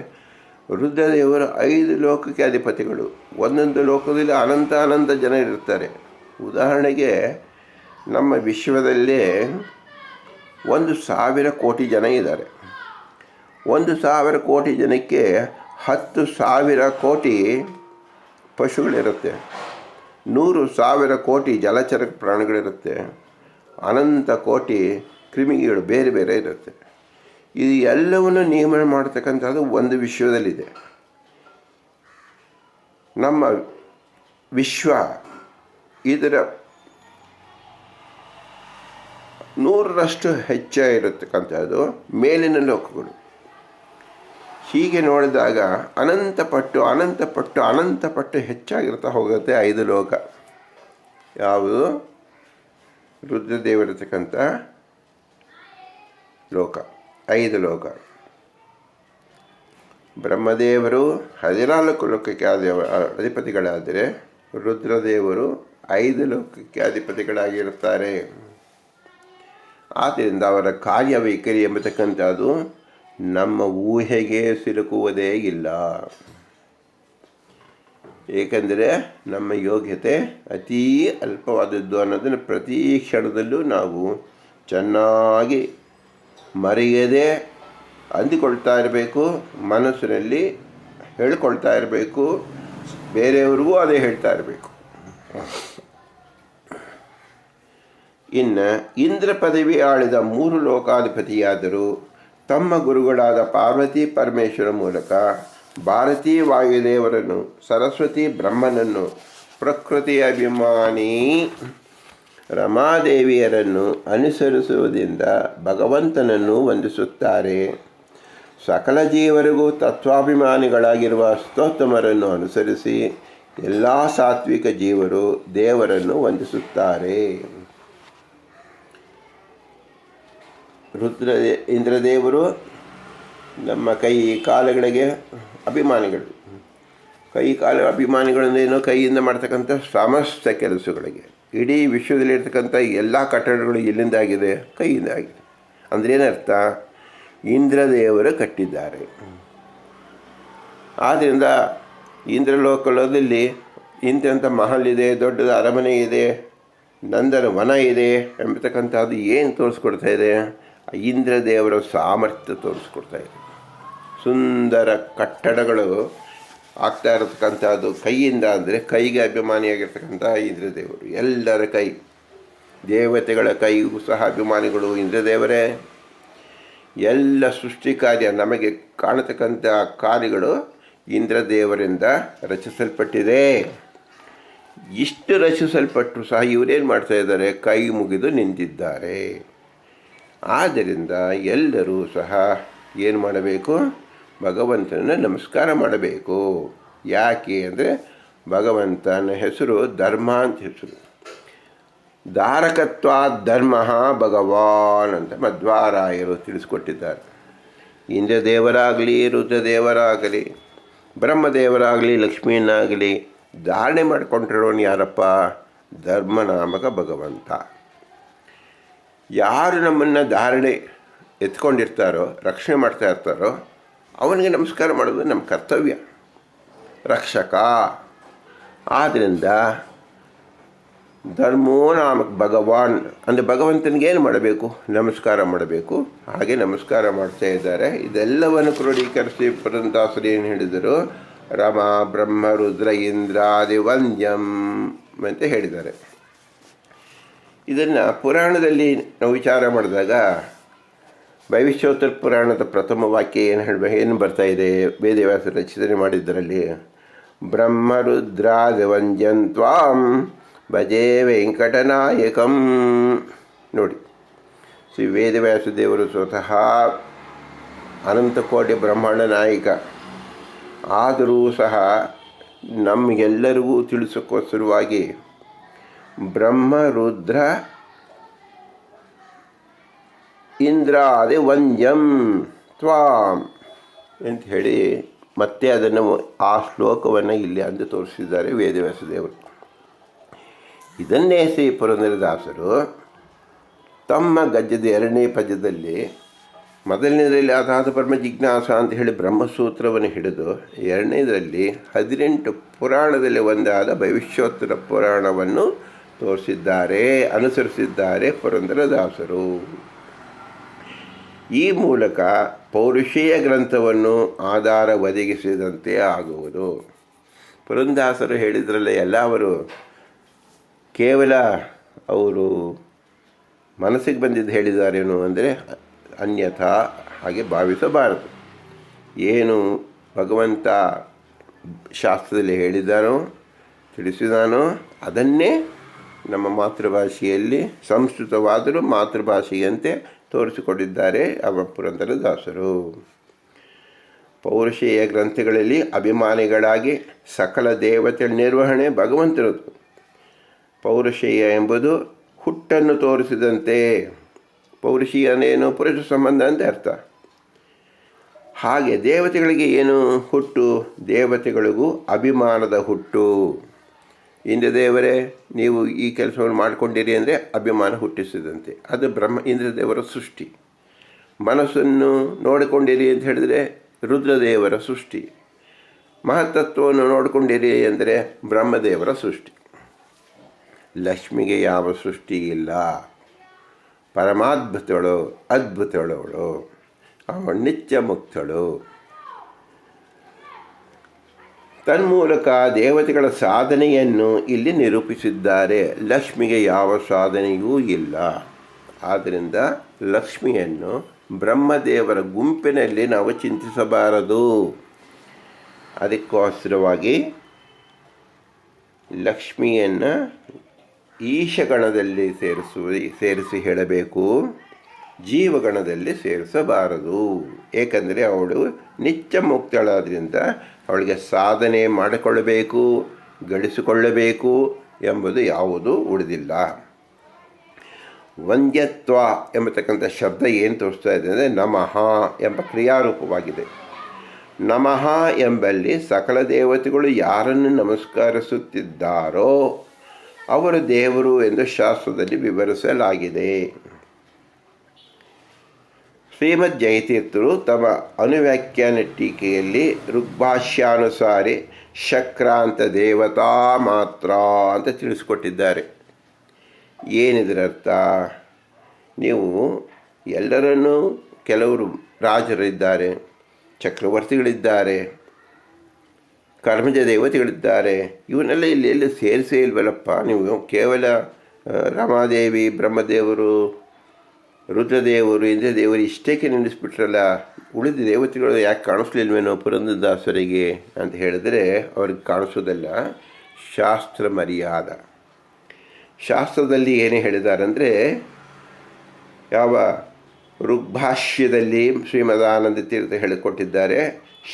ರುದ್ರದೇವರು 5 ಲೋಕಕ್ಕೆ ಅಧಿಪತಿಗಳು. ಒಂದೊಂದು ಲೋಕದಲ್ಲಿ ಅನಂತ ಜನ ಇರ್ತಾರೆ. ಉದಾಹರಣೆಗೆ ನಮ್ಮ ವಿಶ್ವದಲ್ಲೇ 1,000 ಕೋಟಿ ಜನ ಇದ್ದಾರೆ. 1,000 ಕೋಟಿ ಜನಕ್ಕೆ 10,000 ಕೋಟಿ ಪಶುಗಳಿರುತ್ತೆ, 100,000 ಕೋಟಿ ಜಲಚರ ಪ್ರಾಣಿಗಳಿರುತ್ತೆ, ಅನಂತ ಕೋಟಿ ಕ್ರಿಮಿಗಳು ಬೇರೆ ಬೇರೆ ಇರುತ್ತೆ. ಇದು ಎಲ್ಲವನ್ನು ನಿಯಮನ ಮಾಡ್ತಕ್ಕಂಥದ್ದು ಒಂದು ವಿಶ್ವದಲ್ಲಿದೆ. ನಮ್ಮ ವಿಶ್ವ ಇದರ 100ರಷ್ಟು ಹೆಚ್ಚಾಗಿರತಕ್ಕಂಥದ್ದು ಮೇಲಿನ ಲೋಕಗಳು. ಹೀಗೆ ನೋಡಿದಾಗ ಅನಂತ ಪಟ್ಟು ಹೆಚ್ಚಾಗಿರ್ತಾ ಹೋಗುತ್ತೆ 5 ಲೋಕ. ಯಾವುದು? ರುದ್ರದೇವರಿರ್ತಕ್ಕಂಥ ಲೋಕ, 5 ಲೋಕ. ಬ್ರಹ್ಮದೇವರು 14 ಲೋಕಕ್ಕೆ ಅಧಿಪತಿಗಳಾದರೆ ರುದ್ರದೇವರು 5 ಲೋಕಕ್ಕೆ ಅಧಿಪತಿಗಳಾಗಿರುತ್ತಾರೆ. ಆದ್ದರಿಂದ ಅವರ ಕಾರ್ಯವೈಖರಿ ಎಂಬತಕ್ಕಂಥದ್ದು ನಮ್ಮ ಊಹೆಗೆ ಸಿಲುಕುವುದೇ ಇಲ್ಲ. ಏಕೆಂದರೆ ನಮ್ಮ ಯೋಗ್ಯತೆ ಅತೀ ಅಲ್ಪವಾದದ್ದು ಅನ್ನೋದನ್ನು ಪ್ರತಿ ಕ್ಷಣದಲ್ಲೂ ನಾವು ಚೆನ್ನಾಗಿ ಮರೆಯದೆ ಅಂದುಕೊಳ್ತಾ ಇರಬೇಕು, ಮನಸ್ಸಿನಲ್ಲಿ ಹೇಳ್ಕೊಳ್ತಾ ಇರಬೇಕು, ಬೇರೆಯವ್ರಿಗೂ ಅದೇ ಹೇಳ್ತಾ ಇರಬೇಕು. ಇನ್ನು ಇಂದ್ರ ಪದವಿ ಆಳಿದ 3 ಲೋಕಾಧಿಪತಿಯಾದರೂ ತಮ್ಮ ಗುರುಗಳಾದ ಪಾರ್ವತಿ ಪರಮೇಶ್ವರ ಮೂಲಕ ಭಾರತೀ ವಾಯುದೇವರನ್ನು, ಸರಸ್ವತಿ ಬ್ರಹ್ಮನನ್ನು, ಪ್ರಕೃತಿ ಅಭಿಮಾನಿ ರಮಾದೇವಿಯರನ್ನು ಅನುಸರಿಸುವುದರಿಂದ ಭಗವಂತನನ್ನು ವಂದಿಸುತ್ತಾರೆ. ಸಕಲ ಜೀವರಿಗೂ ತತ್ವಾಭಿಮಾನಿಗಳಾಗಿರುವ ಸ್ತೋತ್ತಮರನ್ನು ಅನುಸರಿಸಿ ಎಲ್ಲ ಸಾತ್ವಿಕ ಜೀವರು ದೇವರನ್ನು ವಂದಿಸುತ್ತಾರೆ. ಇಂದ್ರದೇವರು ನಮ್ಮ ಕೈ ಕಾಲುಗಳಿಗೆ ಅಭಿಮಾನಿಗಳು. ಕೈ ಕಾಲು ಅಭಿಮಾನಿಗಳಂದೇನೋ ಕೈಯಿಂದ ಮಾಡ್ತಕ್ಕಂಥ ಸಮಸ್ತ ಕೆಲಸಗಳಿಗೆ. ಇಡೀ ವಿಶ್ವದಲ್ಲಿರ್ತಕ್ಕಂಥ ಎಲ್ಲ ಕಟ್ಟಡಗಳು ಎಲ್ಲಿಂದ ಆಗಿದೆ? ಕೈಯಿಂದ ಆಗಿದೆ. ಅಂದರೆ ಏನರ್ಥ? ಇಂದ್ರದೇವರು ಕಟ್ಟಿದ್ದಾರೆ. ಆದ್ದರಿಂದ ಇಂದ್ರಲೋಕದಲ್ಲಿ ಇಂಥ ಮಹಲ್ ಇದೆ, ದೊಡ್ಡದ ಅರಮನೆ ಇದೆ, ನಂದನ ವನ ಇದೆ ಎಂಬತಕ್ಕಂಥದ್ದು ಏನು ತೋರಿಸ್ಕೊಡ್ತಾ ಇದೆ? ಇಂದ್ರದೇವರ ಸಾಮರ್ಥ್ಯ ತೋರಿಸ್ಕೊಡ್ತಾ ಇದೆ. ಸುಂದರ ಕಟ್ಟಡಗಳು ಆಗ್ತಾ ಇರತಕ್ಕಂಥದ್ದು ಕೈಯಿಂದ. ಅಂದರೆ ಕೈಗೆ ಅಭಿಮಾನಿಯಾಗಿರ್ತಕ್ಕಂಥ ಇಂದ್ರದೇವರು. ಎಲ್ಲರ ಕೈ, ದೇವತೆಗಳ ಕೈಗೂ ಸಹ ಅಭಿಮಾನಿಗಳು ಇಂದ್ರದೇವರೇ. ಎಲ್ಲ ಸೃಷ್ಟಿ ಕಾರ್ಯ ನಮಗೆ ಕಾಣತಕ್ಕಂಥ ಕಾರ್ಯಗಳು ಇಂದ್ರದೇವರಿಂದ ರಚಿಸಲ್ಪಟ್ಟಿದೆ. ಇಷ್ಟು ರಚಿಸಲ್ಪಟ್ಟರು ಸಹ ಇವರೇನು ಮಾಡ್ತಾ ಇದ್ದಾರೆ? ಕೈ ಮುಗಿದು ನಿಂತಿದ್ದಾರೆ. ಆದ್ದರಿಂದ ಎಲ್ಲರೂ ಸಹ ಏನು ಮಾಡಬೇಕು? ಭಗವಂತನ ನಮಸ್ಕಾರ ಮಾಡಬೇಕು. ಯಾಕೆ ಅಂದರೆ ಭಗವಂತನ ಹೆಸರು ಧರ್ಮ ಅಂತ ಹೆಸರು. ಧಾರಕತ್ವ ಧರ್ಮ ಭಗವಾನ್ ಅಂತ ಮಧ್ವಾರಾಯರು ತಿಳಿಸ್ಕೊಟ್ಟಿದ್ದಾರೆ. ಇಂದ್ರದೇವರಾಗಲಿ, ರುದ್ರದೇವರಾಗಲಿ, ಬ್ರಹ್ಮದೇವರಾಗಲಿ, ಲಕ್ಷ್ಮೀನಾಗಲಿ ಧಾರಣೆ ಮಾಡಿಕೊಂಡಿರೋನು ಯಾರಪ್ಪ? ಧರ್ಮನಾಮಕ ಭಗವಂತ. ಯಾರು ನಮ್ಮನ್ನು ಧಾರಣೆ ಎತ್ಕೊಂಡಿರ್ತಾರೋ, ರಕ್ಷಣೆ ಮಾಡ್ತಾ ಇರ್ತಾರೋ ಅವನಿಗೆ ನಮಸ್ಕಾರ ಮಾಡೋದು ನಮ್ಮ ಕರ್ತವ್ಯ. ರಕ್ಷಕ. ಆದ್ದರಿಂದ ಧರ್ಮೋ ನಾಮಕ ಭಗವಾನ್ ಅಂದರೆ ಭಗವಂತನಿಗೆ ಏನು ಮಾಡಬೇಕು? ನಮಸ್ಕಾರ ಮಾಡಬೇಕು. ಹಾಗೆ ನಮಸ್ಕಾರ ಮಾಡ್ತಾ ಇದ್ದಾರೆ. ಇದೆಲ್ಲವನ್ನು ಕ್ರೋಢೀಕರಿಸಿ ಪುರಂದಾಸರು ಏನು ಹೇಳಿದರು? ರಮ ಬ್ರಹ್ಮ ರುದ್ರ ಇಂದ್ರಾದಿ ವಂದ್ಯಂ ಅಂತ ಹೇಳಿದ್ದಾರೆ. ಇದನ್ನು ಪುರಾಣದಲ್ಲಿ ನಾವು ವಿಚಾರ ಮಾಡಿದಾಗ ಭವಿಷ್ಯೋತ್ತರ ಪುರಾಣದ ಪ್ರಥಮ ವಾಕ್ಯ ಏನು ಬರ್ತಾ ಇದೆ? ವೇದವ್ಯಾಸ ರಚಿತನೆ ಮಾಡಿದ್ದರಲ್ಲಿ ಬ್ರಹ್ಮರುದ್ರಾದಿ ವಂದ್ಯಂ ತ್ವಾಂ ಭಜೆ ವೆಂಕಟನಾಯಕಂ. ನೋಡಿ, ಶ್ರೀ ವೇದವ್ಯಾಸ ದೇವರು ಸ್ವತಃ ಅನಂತಕೋಟಿ ಬ್ರಹ್ಮಾಂಡ ನಾಯಕ. ಆದರೂ ಸಹ ನಮಗೆಲ್ಲರಿಗೂ ತಿಳಿಸೋಕ್ಕೋಸ್ಕರವಾಗಿ ಬ್ರಹ್ಮ ರುದ್ರ ಇಂದ್ರಾದಿ ವಂದ್ಯಂ ತ್ವಾಂ ಅಂತ ಹೇಳಿ ಮತ್ತೆ ಅದನ್ನು ಆ ಶ್ಲೋಕವನ್ನು ಇಲ್ಲಿ ಅಂದು ತೋರಿಸಿದ್ದಾರೆ ವೇದವ್ಯಾಸ ದೇವರು. ಇದನ್ನೇ ಶ್ರೀ ಪುರಂದರದಾಸರು ತಮ್ಮ ಗದ್ಯದ 2ನೇ ಪದ್ಯದಲ್ಲಿ, ಮೊದಲನೇದರಲ್ಲಿ ಅದಾದ ಪರಮ ಜಿಜ್ಞಾಸ ಅಂತ ಹೇಳಿ ಬ್ರಹ್ಮಸೂತ್ರವನ್ನು ಹಿಡಿದು 2ನೇದರಲ್ಲಿ 18 ಪುರಾಣದಲ್ಲಿ ಒಂದಾದ ಭವಿಷ್ಯೋತ್ತರ ಪುರಾಣವನ್ನು ತೋರಿಸಿದ್ದಾರೆ, ಅನುಸರಿಸಿದ್ದಾರೆ ಪುರಂದರದಾಸರು. ಈ ಮೂಲಕ ಪೌರುಷೇಯ ಗ್ರಂಥವನ್ನು ಆಧಾರ ಒದಗಿಸಿದಂತೆ ಆಗುವುದು. ಪುರಂದರದಾಸರು ಹೇಳಿದ್ರಲ್ಲ, ಎಲ್ಲ ಅವರು ಕೇವಲ ಅವರು ಮನಸ್ಸಿಗೆ ಬಂದಿದ್ದು ಹೇಳಿದ್ದಾರೇನು ಅಂದರೆ ಅನ್ಯಥಾ ಹಾಗೆ ಭಾವಿಸಬಾರದು. ಏನು ಭಗವಂತ ಶಾಸ್ತ್ರದಲ್ಲಿ ಹೇಳಿದ್ದಾನೋ, ತಿಳಿಸಿದಾನೋ ಅದನ್ನೇ ನಮ್ಮ ಮಾತೃಭಾಷೆಯಲ್ಲಿ, ಸಂಸ್ಕೃತವಾದರೂ ಮಾತೃಭಾಷೆಯಂತೆ ತೋರಿಸಿಕೊಟ್ಟಿದ್ದಾರೆ ಅವ ಪುರಂದರದಾಸರು. ಪೌರುಷೇಯ ಗ್ರಂಥಗಳಲ್ಲಿ ಅಭಿಮಾನಿಗಳಾಗಿ ಸಕಲ ದೇವತೆಗಳ ನಿರ್ವಹಣೆ ಭಗವಂತನದು. ಪೌರುಷೇಯ ಎಂಬುದು ಹುಟ್ಟನ್ನು ತೋರಿಸಿದಂತೆ, ಪೌರುಷಿ ಅಂದೇನು ಪುರುಷ ಸಂಬಂಧ ಅಂತ ಅರ್ಥ. ಹಾಗೆ ದೇವತೆಗಳಿಗೆ ಏನು ಹುಟ್ಟು? ದೇವತೆಗಳಿಗೂ ಅಭಿಮಾನದ ಹುಟ್ಟು. ಇಂದ್ರದೇವರೇ ನೀವು ಈ ಕೆಲಸವನ್ನು ಮಾಡಿಕೊಂಡಿರಿ ಅಂದರೆ ಅಭಿಮಾನ ಹುಟ್ಟಿಸಿದಂತೆ. ಅದು ಇಂದ್ರದೇವರ ಸೃಷ್ಟಿ. ಮನಸ್ಸನ್ನು ನೋಡಿಕೊಂಡಿರಿ ಅಂತ ಹೇಳಿದರೆ ರುದ್ರದೇವರ ಸೃಷ್ಟಿ. ಮಹತ್ತತ್ವವನ್ನು ನೋಡಿಕೊಂಡಿರಿ ಅಂದರೆ ಬ್ರಹ್ಮದೇವರ ಸೃಷ್ಟಿ. ಲಕ್ಷ್ಮಿಗೆ ಯಾವ ಸೃಷ್ಟಿ ಇಲ್ಲ. ಪರಮಾದ್ಭುತಳು, ಅದ್ಭುತಳವಳು, ಅವಳು ನಿತ್ಯ ಮುಕ್ತಳು. ತನ್ಮೂಲಕ ದೇವತೆಗಳ ಸಾಧನೆಯನ್ನು ಇಲ್ಲಿ ನಿರೂಪಿಸಿದ್ದಾರೆ. ಲಕ್ಷ್ಮಿಗೆ ಯಾವ ಸಾಧನೆಯೂ ಇಲ್ಲ. ಆದ್ದರಿಂದ ಲಕ್ಷ್ಮಿಯನ್ನು ಬ್ರಹ್ಮದೇವರ ಗುಂಪಿನಲ್ಲಿ ನಾವು ಚಿಂತಿಸಬಾರದು. ಅದಕ್ಕೋಸ್ಕರವಾಗಿ ಲಕ್ಷ್ಮಿಯನ್ನು ಈಶಗಣದಲ್ಲಿ ಸೇರಿಸಿ ಹೇಳಬೇಕು, ಜೀವಗಣದಲ್ಲಿ ಸೇರಿಸಬಾರದು. ಏಕೆಂದರೆ ಅವಳು ನಿತ್ಯ ಮುಕ್ತಳಾದ್ದರಿಂದ ಅವಳಿಗೆ ಸಾಧನೆ ಮಾಡಿಕೊಳ್ಳಬೇಕು, ಗಳಿಸಿಕೊಳ್ಳಬೇಕು ಎಂಬುದು ಯಾವುದೂ ಉಳಿದಿಲ್ಲ. ವಂದ್ಯತ್ವ ಎಂಬತಕ್ಕಂಥ ಶಬ್ದ ಏನು ತೋರಿಸ್ತಾ ಇದೆ ಅಂದರೆ ನಮಃ ಎಂಬ ಕ್ರಿಯಾರೂಪವಾಗಿದೆ. ನಮಃ ಎಂಬಲ್ಲಿ ಸಕಲ ದೇವತೆಗಳು ಯಾರನ್ನು ನಮಸ್ಕರಿಸುತ್ತಿದ್ದಾರೋ ಅವರು ದೇವರು ಎಂದು ಶಾಸ್ತ್ರದಲ್ಲಿ ವಿವರಿಸಲಾಗಿದೆ. ಶ್ರೀಮದ್ ಜಯತೀರ್ಥರು ತಮ್ಮ ಅನುವ್ಯಾಖ್ಯಾನ ಟೀಕೆಯಲ್ಲಿ ಋಗ್ಭಾಷ್ಯಾನುಸಾರಿ ಶಕ್ರಾಂತ ದೇವತಾ ಮಾತ್ರ ಅಂತ ತಿಳಿಸ್ಕೊಟ್ಟಿದ್ದಾರೆ. ಏನಿದರ ಅರ್ಥ? ನೀವು ಎಲ್ಲರನ್ನೂ, ಕೆಲವರು ರಾಜರಿದ್ದಾರೆ, ಚಕ್ರವರ್ತಿಗಳಿದ್ದಾರೆ, ಕರ್ಮಜ ದೇವತೆಗಳಿದ್ದಾರೆ, ಇವನ್ನೆಲ್ಲ ಇಲ್ಲಿ ಸೇರಿಸೇ ಇಲ್ವಲ್ಲಪ್ಪ. ನೀವು ಕೇವಲ ರಮಾದೇವಿ, ಬ್ರಹ್ಮದೇವರು, ರುದ್ರದೇವರು, ಇಂದ್ರದೇವರು ಇಷ್ಟಕ್ಕೆ ನಿಲ್ಲಿಸ್ಬಿಟ್ರಲ್ಲ, ಉಳಿದ ದೇವತೆಗಳು ಯಾಕೆ ಕಾಣಿಸ್ಲಿಲ್ವೇನೋ ಪುರಂದರದಾಸರಿಗೆ ಅಂತ ಹೇಳಿದ್ರೆ ಅವ್ರಿಗೆ ಕಾಣಿಸೋದಲ್ಲ. ಶಾಸ್ತ್ರ ಮರ್ಯಾದ. ಶಾಸ್ತ್ರದಲ್ಲಿ ಏನು ಹೇಳಿದಾರಂದರೆ, ಯಾವ ಋಗ್ಭಾಷ್ಯದಲ್ಲಿ ಶ್ರೀಮದಾನಂದ ತೀರ್ಥ ಹೇಳಿಕೊಟ್ಟಿದ್ದಾರೆ,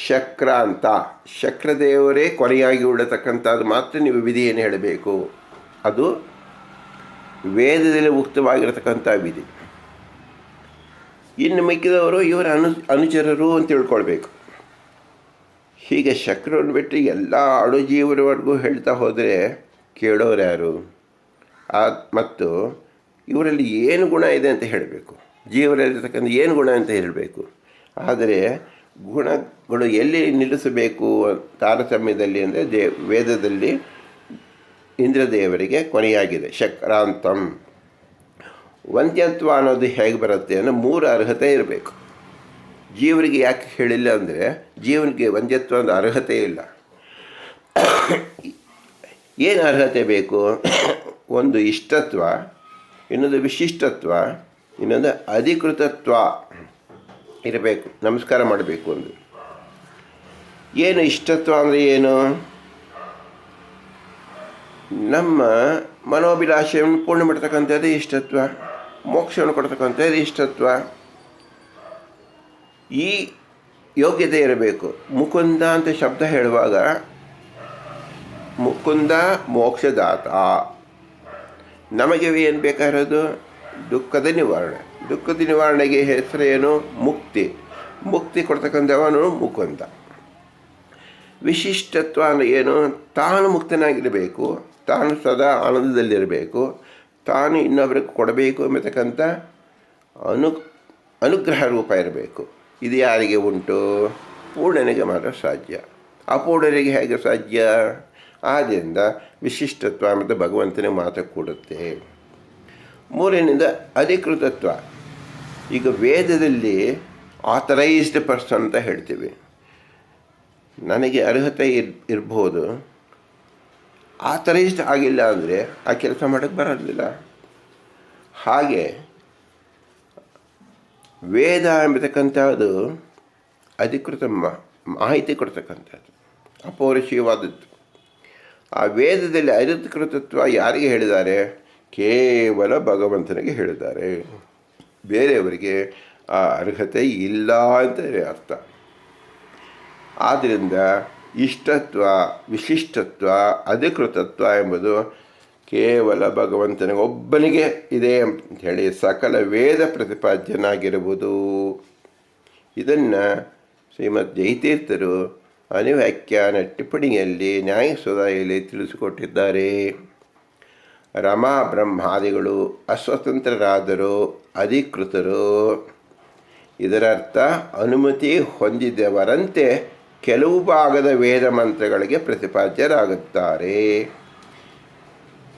ಶಕ್ರಾಂತ, ಶಕ್ರದೇವರೇ ಕೊನೆಯಾಗಿ ಉಳ್ಳತಕ್ಕಂಥದ್ದು ಮಾತ್ರ ನೀವು ವಿಧಿಯನ್ನು ಹೇಳಬೇಕು. ಅದು ವೇದದಲ್ಲಿ ಉಕ್ತವಾಗಿರತಕ್ಕಂಥ ವಿಧಿ. ಇನ್ನು ಮಿಕ್ಕಿದವರು ಇವರ ಅನುಚರರು ಅಂತ ತಿಳ್ಕೊಳ್ಬೇಕು. ಹೀಗೆ ಶಕ್ರವನ್ನು ಬಿಟ್ಟು ಎಲ್ಲ ಅಣುಜೀವರವರೆಗೂ ಹೇಳ್ತಾ ಹೋದರೆ ಕೇಳೋರು ಯಾರು? ಮತ್ತು ಇವರಲ್ಲಿ ಏನು ಗುಣ ಇದೆ ಅಂತ ಹೇಳಬೇಕು, ಜೀವರಲ್ಲಿರ್ತಕ್ಕಂಥ ಏನು ಗುಣ ಅಂತ ಹೇಳಬೇಕು. ಆದರೆ ಗುಣಗಳು ಎಲ್ಲಿ ನಿಲ್ಲಿಸಬೇಕು ತಾರತಮ್ಯದಲ್ಲಿ ಅಂದರೆ ವೇದದಲ್ಲಿ ಇಂದ್ರದೇವರಿಗೆ ಕೊನೆಯಾಗಿದೆ ಶಕ್ರಾಂತಂ. ವಂದ್ಯತ್ವ ಅನ್ನೋದು ಹೇಗೆ ಬರುತ್ತೆ ಅಂದರೆ 3 ಅರ್ಹತೆ ಇರಬೇಕು. ಜೀವರಿಗೆ ಯಾಕೆ ಹೇಳಿಲ್ಲ ಅಂದರೆ ಜೀವನಿಗೆ ವಂದ್ಯತ್ವ ಒಂದು ಅರ್ಹತೆ ಇಲ್ಲ. ಏನು ಅರ್ಹತೆ ಬೇಕು? ಒಂದು ಇಷ್ಟತ್ವ, ಇನ್ನೊಂದು ವಿಶಿಷ್ಟತ್ವ, ಇನ್ನೊಂದು ಅಧಿಕೃತತ್ವ ಇರಬೇಕು. ನಮಸ್ಕಾರ ಮಾಡಬೇಕು. ಒಂದು ಏನು ಇಷ್ಟತ್ವ ಅಂದರೆ ಏನು? ನಮ್ಮ ಮನೋಭಿಲಾಷೆಯನ್ನು ಪೂರ್ಣ ಮಾಡ್ತಕ್ಕಂಥದ್ದು ಇಷ್ಟತ್ವ, ಮೋಕ್ಷವನ್ನು ಕೊಡ್ತಕ್ಕಂಥದ್ದು ಇಷ್ಟತ್ವ. ಈ ಯೋಗ್ಯತೆ ಇರಬೇಕು. ಮುಕುಂದ ಅಂತ ಶಬ್ದ ಹೇಳುವಾಗ ಮುಕುಂದ ಮೋಕ್ಷದಾತ. ನಮಗೆ ಏನು ಬೇಕಾಗಿರೋದು? ದುಃಖದ ನಿವಾರಣೆ. ದುಃಖದ ನಿವಾರಣೆಗೆ ಹೆಸರೇನು? ಮುಕ್ತಿ. ಮುಕ್ತಿ ಕೊಡ್ತಕ್ಕಂಥವನು ಮುಕುಂದ. ವಿಶಿಷ್ಟತ್ವ ಅಂದರೆ ಏನು? ತಾನು ಮುಕ್ತನಾಗಿರಬೇಕು, ತಾನು ಸದಾ ಆನಂದದಲ್ಲಿರಬೇಕು, ತಾನು ಇನ್ನೊಬ್ಬರಿಗೆ ಕೊಡಬೇಕು ಎಂಬತಕ್ಕಂಥ ಅನುಗ್ರಹ ರೂಪ ಇರಬೇಕು. ಇದು ಯಾರಿಗೆ ಉಂಟು? ಪೂರ್ಣನಿಗೆ ಮಾತ್ರ ಸಾಧ್ಯ. ಅಪೂರ್ಣರಿಗೆ ಹೇಗೆ ಸಾಧ್ಯ? ಆದ್ದರಿಂದ ವಿಶಿಷ್ಟತ್ವ ಮತ್ತು ಭಗವಂತನಿಗೆ ಮಾತ್ರ ಕೊಡುತ್ತೆ. 3ನೇದು ಅಧಿಕೃತತ್ವ. ಈಗ ವೇದದಲ್ಲಿ ಆಥರೈಸ್ಡ್ ಪರ್ಸನ್ ಅಂತ ಹೇಳ್ತೀವಿ. ನನಗೆ ಅರ್ಹತೆ ಇರ್ಬೋದು, ಆಥರೈಸ್ಡ್ ಆಗಿಲ್ಲ ಅಂದರೆ ಆ ಕೆಲಸ ಮಾಡೋಕ್ಕೆ ಬರೋದಿಲ್ಲ. ಹಾಗೆ ವೇದ ಎಂಬತಕ್ಕಂಥದ್ದು ಅಧಿಕೃತ ಮಾಹಿತಿ ಕೊಡ್ತಕ್ಕಂಥದ್ದು, ಅಪೌರುಷೀಯವಾದದ್ದು. ಆ ವೇದದಲ್ಲಿ ಅಧಿಕೃತತ್ವ ಯಾರಿಗೆ ಹೇಳಿದ್ದಾರೆ? ಕೇವಲ ಭಗವಂತನಿಗೆ ಹೇಳಿದ್ದಾರೆ. ಬೇರೆಯವರಿಗೆ ಆ ಅರ್ಹತೆ ಇಲ್ಲ ಅಂತ ಅರ್ಥ. ಆದ್ದರಿಂದ ಇಷ್ಟತ್ವ, ವಿಶಿಷ್ಟತ್ವ, ಅಧಿಕೃತತ್ವ ಎಂಬುದು ಕೇವಲ ಭಗವಂತನಿಗೆ ಒಬ್ಬನಿಗೆ ಇದೆ ಅಂತ ಹೇಳಿ ಸಕಲ ವೇದ ಪ್ರತಿಪಾದ್ಯನಾಗಿರುವುದು. ಇದನ್ನು ಶ್ರೀಮದ್ ಜಯತೀರ್ಥರು ಅನುವ್ಯಾಖ್ಯಾನ ಟಿಪ್ಪಣಿಯಲ್ಲಿ ನ್ಯಾಯಸುಧಾಯಲ್ಲಿ ತಿಳಿಸಿಕೊಟ್ಟಿದ್ದಾರೆ. ರಮಾ ಬ್ರಹ್ಮಾದಿಗಳು ಅಸ್ವತಂತ್ರರಾದರೂ ಅಧಿಕೃತರು. ಇದರರ್ಥ ಅನುಮತಿ ಹೊಂದಿದವರಂತೆ ಕೆಲವು ಭಾಗದ ವೇದ ಮಂತ್ರಗಳಿಗೆ ಪ್ರತಿಪಾದ್ಯರಾಗುತ್ತಾರೆ.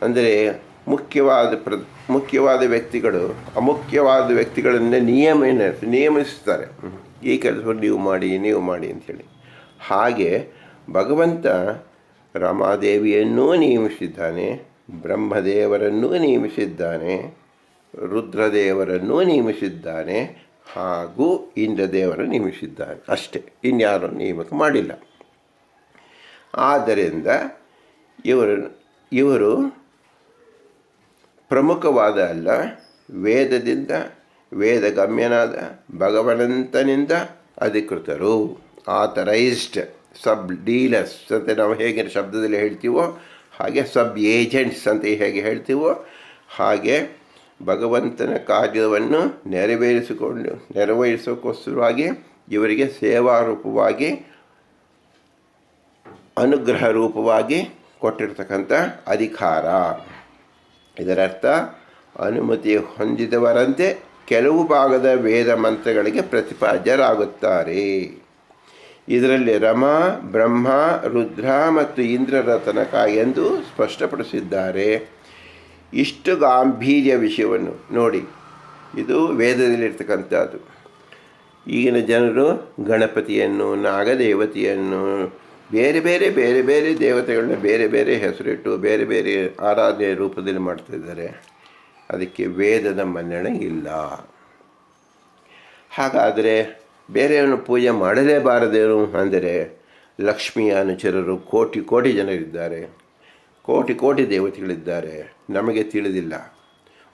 ಅಂದರೆ ಮುಖ್ಯವಾದ ವ್ಯಕ್ತಿಗಳು ಅಮುಖ್ಯವಾದ ವ್ಯಕ್ತಿಗಳನ್ನೇ ನಿಯಮಿಸ್ತಾರೆ. ಈ ಕೆಲಸವನ್ನು ನೀವು ಮಾಡಿ ಅಂಥೇಳಿ. ಹಾಗೆ ಭಗವಂತ ರಮಾದೇವಿಯನ್ನೂ ನೇಮಿಸಿದ್ದಾನೆ, ಬ್ರಹ್ಮದೇವರನ್ನೂ ನೇಮಿಸಿದ್ದಾನೆ, ರುದ್ರದೇವರನ್ನೂ ನೇಮಿಸಿದ್ದಾನೆ, ಹಾಗೂ ಇಂದ್ರದೇವರನ್ನು ನೇಮಿಸಿದ್ದಾನೆ. ಅಷ್ಟೇ, ಇನ್ಯಾರೂ ನೇಮಕ ಮಾಡಿಲ್ಲ. ಆದ್ದರಿಂದ ಇವರು ಪ್ರಮುಖವಾದ ಅಲ್ಲ, ವೇದದಿಂದ ವೇದಗಮ್ಯನಾದ ಭಗವಂತನಿಂದ ಅಧಿಕೃತರು. ಆಥರೈಸ್ಡ್ ಸಬ್ ಡೀಲರ್ಸ್ ಅಂತ ನಾವು ಹೇಗೆ ಶಬ್ದದಲ್ಲಿ ಹೇಳ್ತೀವೋ ಹಾಗೆ ಸಬ್ ಏಜೆಂಟ್ಸ್ ಅಂತ ಹೇಗೆ ಹೇಳ್ತೀವೋ ಹಾಗೆ ಭಗವಂತನ ಕಾರ್ಯವನ್ನು ನೆರವೇರಿಸೋಕ್ಕೋಸ್ಕರವಾಗಿ ಇವರಿಗೆ ಸೇವಾರೂಪವಾಗಿ ಅನುಗ್ರಹ ರೂಪವಾಗಿ ಕೊಟ್ಟಿರ್ತಕ್ಕಂಥ ಅಧಿಕಾರ. ಇದರರ್ಥ ಅನುಮತಿ ಹೊಂದಿದವರಂತೆ ಕೆಲವು ಭಾಗದ ವೇದ ಮಂತ್ರಗಳಿಗೆ ಪ್ರತಿಪಾದ್ಯರಾಗುತ್ತಾರೆ. ಇದರಲ್ಲಿ ರಮ, ಬ್ರಹ್ಮ, ರುದ್ರ ಮತ್ತು ಇಂದ್ರರ ತನಕ ಎಂದು ಸ್ಪಷ್ಟಪಡಿಸಿದ್ದಾರೆ. ಇಷ್ಟು ಗಾಂಭೀರ್ಯ ವಿಷಯವನ್ನು ನೋಡಿ, ಇದು ವೇದದಲ್ಲಿರ್ತಕ್ಕಂಥದ್ದು. ಈಗಿನ ಜನರು ಗಣಪತಿಯನ್ನು, ನಾಗದೇವತೆಯನ್ನು, ಬೇರೆ ಬೇರೆ ಬೇರೆ ಬೇರೆ ದೇವತೆಗಳನ್ನ ಬೇರೆ ಬೇರೆ ಹೆಸರಿಟ್ಟು ಬೇರೆ ಬೇರೆ ಆರಾಧನೆ ರೂಪದಲ್ಲಿ ಮಾಡ್ತಾಯಿದ್ದಾರೆ. ಅದಕ್ಕೆ ವೇದದ ಮನ್ನಣೆ ಇಲ್ಲ. ಹಾಗಾದರೆ ಬೇರೆಯನ್ನು ಪೂಜೆ ಮಾಡಲೇಬಾರದೇನು ಅಂದರೆ, ಲಕ್ಷ್ಮಿಯ ಅನುಚರರು ಕೋಟಿ ಕೋಟಿ ಜನರಿದ್ದಾರೆ, ಕೋಟಿ ಕೋಟಿ ದೇವತೆಗಳಿದ್ದಾರೆ, ನಮಗೆ ತಿಳಿದಿಲ್ಲ.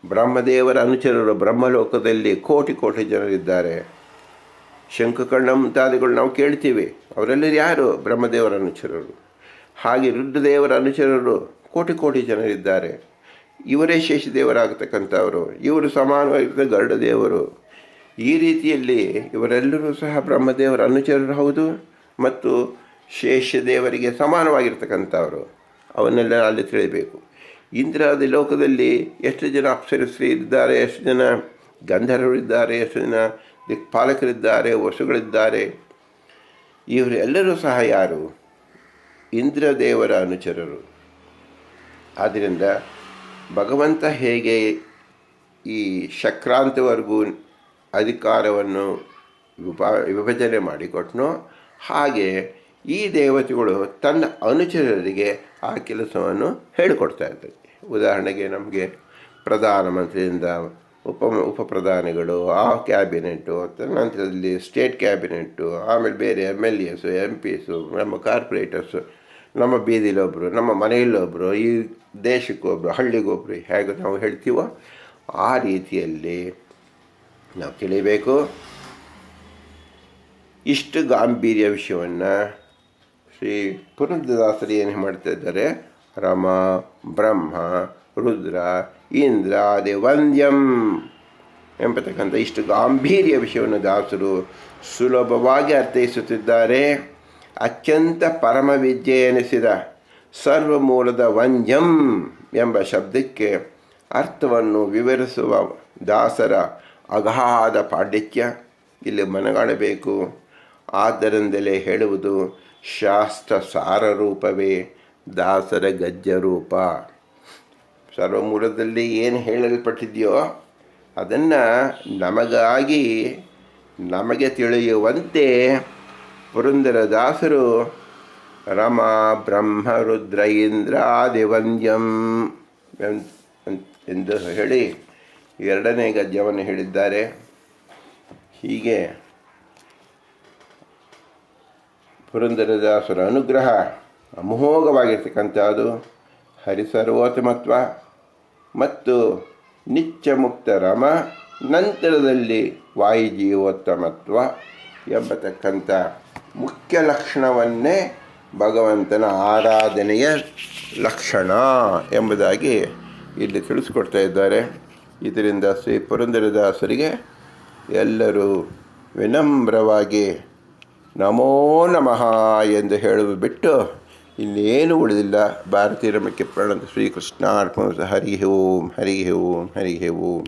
ಬ್ರಹ್ಮದೇವರ ಅನುಚರರು ಬ್ರಹ್ಮಲೋಕದಲ್ಲಿ ಕೋಟಿ ಕೋಟಿ ಜನರಿದ್ದಾರೆ. ಶಂಖಕರ್ಣ ಮುಂತಾದಿಗಳು ನಾವು ಕೇಳ್ತೀವಿ, ಅವರೆಲ್ಲರೂ ಯಾರು? ಬ್ರಹ್ಮದೇವರ ಅನುಚರರು. ಹಾಗೆ ರುದ್ರದೇವರ ಅನುಚರರು ಕೋಟಿ ಕೋಟಿ ಜನರಿದ್ದಾರೆ. ಇವರೇ ಶೇಷದೇವರಾಗತಕ್ಕಂಥವರು, ಇವರು ಸಮಾನವಾಗಿದ್ದ ಗರುಡದೇವರು. ಈ ರೀತಿಯಲ್ಲಿ ಇವರೆಲ್ಲರೂ ಸಹ ಬ್ರಹ್ಮದೇವರ ಅನುಚರರು ಹೌದು, ಮತ್ತು ಶೇಷದೇವರಿಗೆ ಸಮಾನವಾಗಿರ್ತಕ್ಕಂಥವರು. ಅವನ್ನೆಲ್ಲ ಅಲ್ಲಿ ತಿಳಿಬೇಕು. ಇಂದ್ರಾದಿ ಲೋಕದಲ್ಲಿ ಎಷ್ಟು ಜನ ಅಪ್ಸರಸ್ತ್ರೀ ಇದ್ದಾರೆ, ಎಷ್ಟು ಜನ ಗಂಧರ್ವರಿದ್ದಾರೆ, ಎಷ್ಟು ಜನ ದಿಕ್ಪಾಲಕರಿದ್ದಾರೆ, ವಸುಗಳಿದ್ದಾರೆ. ಇವರೆಲ್ಲರೂ ಸಹ ಯಾರು? ಇಂದ್ರದೇವರ ಅನುಚರರು. ಆದ್ದರಿಂದ ಭಗವಂತ ಹೇಗೆ ಈ ಶಕ್ರಾಂತವರೆಗೂ ಅಧಿಕಾರವನ್ನು ವಿಭಜನೆ ಮಾಡಿಕೊಟ್ಟನೋ ಹಾಗೆ ಈ ದೇವತೆಗಳು ತನ್ನ ಅನುಚರರಿಗೆ ಆ ಕೆಲಸವನ್ನು ಹೇಳಿಕೊಡ್ತಾ ಇದ್ದಾರೆ. ಉದಾಹರಣೆಗೆ ನಮಗೆ ಪ್ರಧಾನಮಂತ್ರಿಯಿಂದ ಉಪಪ್ರಧಾನಿಗಳು, ಆ ಕ್ಯಾಬಿನೆಟ್ಟು, ನಂತರದಲ್ಲಿ ಸ್ಟೇಟ್ ಕ್ಯಾಬಿನೆಟ್ಟು, ಆಮೇಲೆ ಬೇರೆ MLAs, MPs, ನಮ್ಮ ಕಾರ್ಪೊರೇಟರ್ಸು, ನಮ್ಮ ಬೀದಿಲೊಬ್ಬರು, ನಮ್ಮ ಮನೆಯಲ್ಲೊಬ್ಬರು, ಈ ದೇಶಕ್ಕೊಬ್ಬರು, ಹಳ್ಳಿಗೊಬ್ಬರು, ಹೇಗೆ ನಾವು ಹೇಳ್ತೀವೋ ಆ ರೀತಿಯಲ್ಲಿ ನಾವು ತಿಳಿಬೇಕು. ಇಷ್ಟು ಗಾಂಭೀರ್ಯ ವಿಷಯವನ್ನು ಶ್ರೀ ಪುರಂದರದಾಸರು ಏನು ಮಾಡ್ತಾ ಇದ್ದಾರೆ, ರಮ, ಬ್ರಹ್ಮ, ರುದ್ರ, ಇಂದ್ರ ಆದಿ ವಂದ್ಯಂ ಎಂಬತಕ್ಕಂಥ ಇಷ್ಟು ಗಾಂಭೀರ್ಯ ವಿಷಯವನ್ನು ದಾಸರು ಸುಲಭವಾಗಿ ಅರ್ಥೈಸುತ್ತಿದ್ದಾರೆ. ಅತ್ಯಂತ ಪರಮವಿದ್ಯೆ ಎನಿಸಿದ ಸರ್ವಮೂಲದ ವಂದ್ಯಂ ಎಂಬ ಶಬ್ದಕ್ಕೆ ಅರ್ಥವನ್ನು ವಿವರಿಸುವ ದಾಸರ ಅಗಾಧ ಪಾಂಡಿತ್ಯ ಇಲ್ಲಿ ಮನಗಾಣಬೇಕು. ಆದ್ದರಿಂದಲೇ ಹೇಳುವುದು ಶಾಸ್ತ್ರ ಸಾರರೂಪವೇ ದಾಸರ ಗದ್ಯರೂಪ. ಸರ್ವಮೂಲದಲ್ಲಿ ಏನು ಹೇಳಲ್ಪಟ್ಟಿದೆಯೋ ಅದನ್ನು ನಮಗೆ ತಿಳಿಯುವಂತೆ ಪುರಂದರದಾಸರು ರಮ, ಬ್ರಹ್ಮ, ರುದ್ರ, ಇಂದ್ರ ಆದಿವಂದ್ಯಂ ಎಂದು ಹೇಳಿ ಎರಡನೇ ಗದ್ಯವನ್ನು ಹೇಳಿದ್ದಾರೆ. ಹೀಗೆ ಪುರಂದರದಾಸರ ಅನುಗ್ರಹ ಅಮೋಘವಾಗಿರ್ತಕ್ಕಂಥದ್ದು. ಹರಿಸರ್ವೋತ್ತಮತ್ವ ಮತ್ತು ನಿತ್ಯಮುಕ್ತ ರಮ, ನಂತರದಲ್ಲಿ ವಾಯುಜೀವೋತ್ತಮತ್ವ ಎಂಬತಕ್ಕಂಥ ಮುಖ್ಯ ಲಕ್ಷಣವನ್ನೇ ಭಗವಂತನ ಆರಾಧನೆಯ ಲಕ್ಷಣ ಎಂಬುದಾಗಿ ಇಲ್ಲಿ ತಿಳಿಸ್ಕೊಡ್ತಾ ಇದ್ದಾರೆ. ಇದರಿಂದ ಶ್ರೀ ಪುರಂದರದಾಸರಿಗೆ ಎಲ್ಲರೂ ವಿನಮ್ರವಾಗಿ ನಮೋ ನಮಃ ಎಂದು ಹೇಳುವುದು ಬಿಟ್ಟು ಇನ್ನೇನು ಉಳಿದಿಲ್ಲ. ಭಾರತೀಯ ರಮಕ್ಕೆ ಪ್ರಣಂತ ಶ್ರೀಕೃಷ್ಣ ಅರ್ಪಣ. ಹರಿ ಓಂ ಹರಿ ಓಂ ಹರಿ ಓಂ.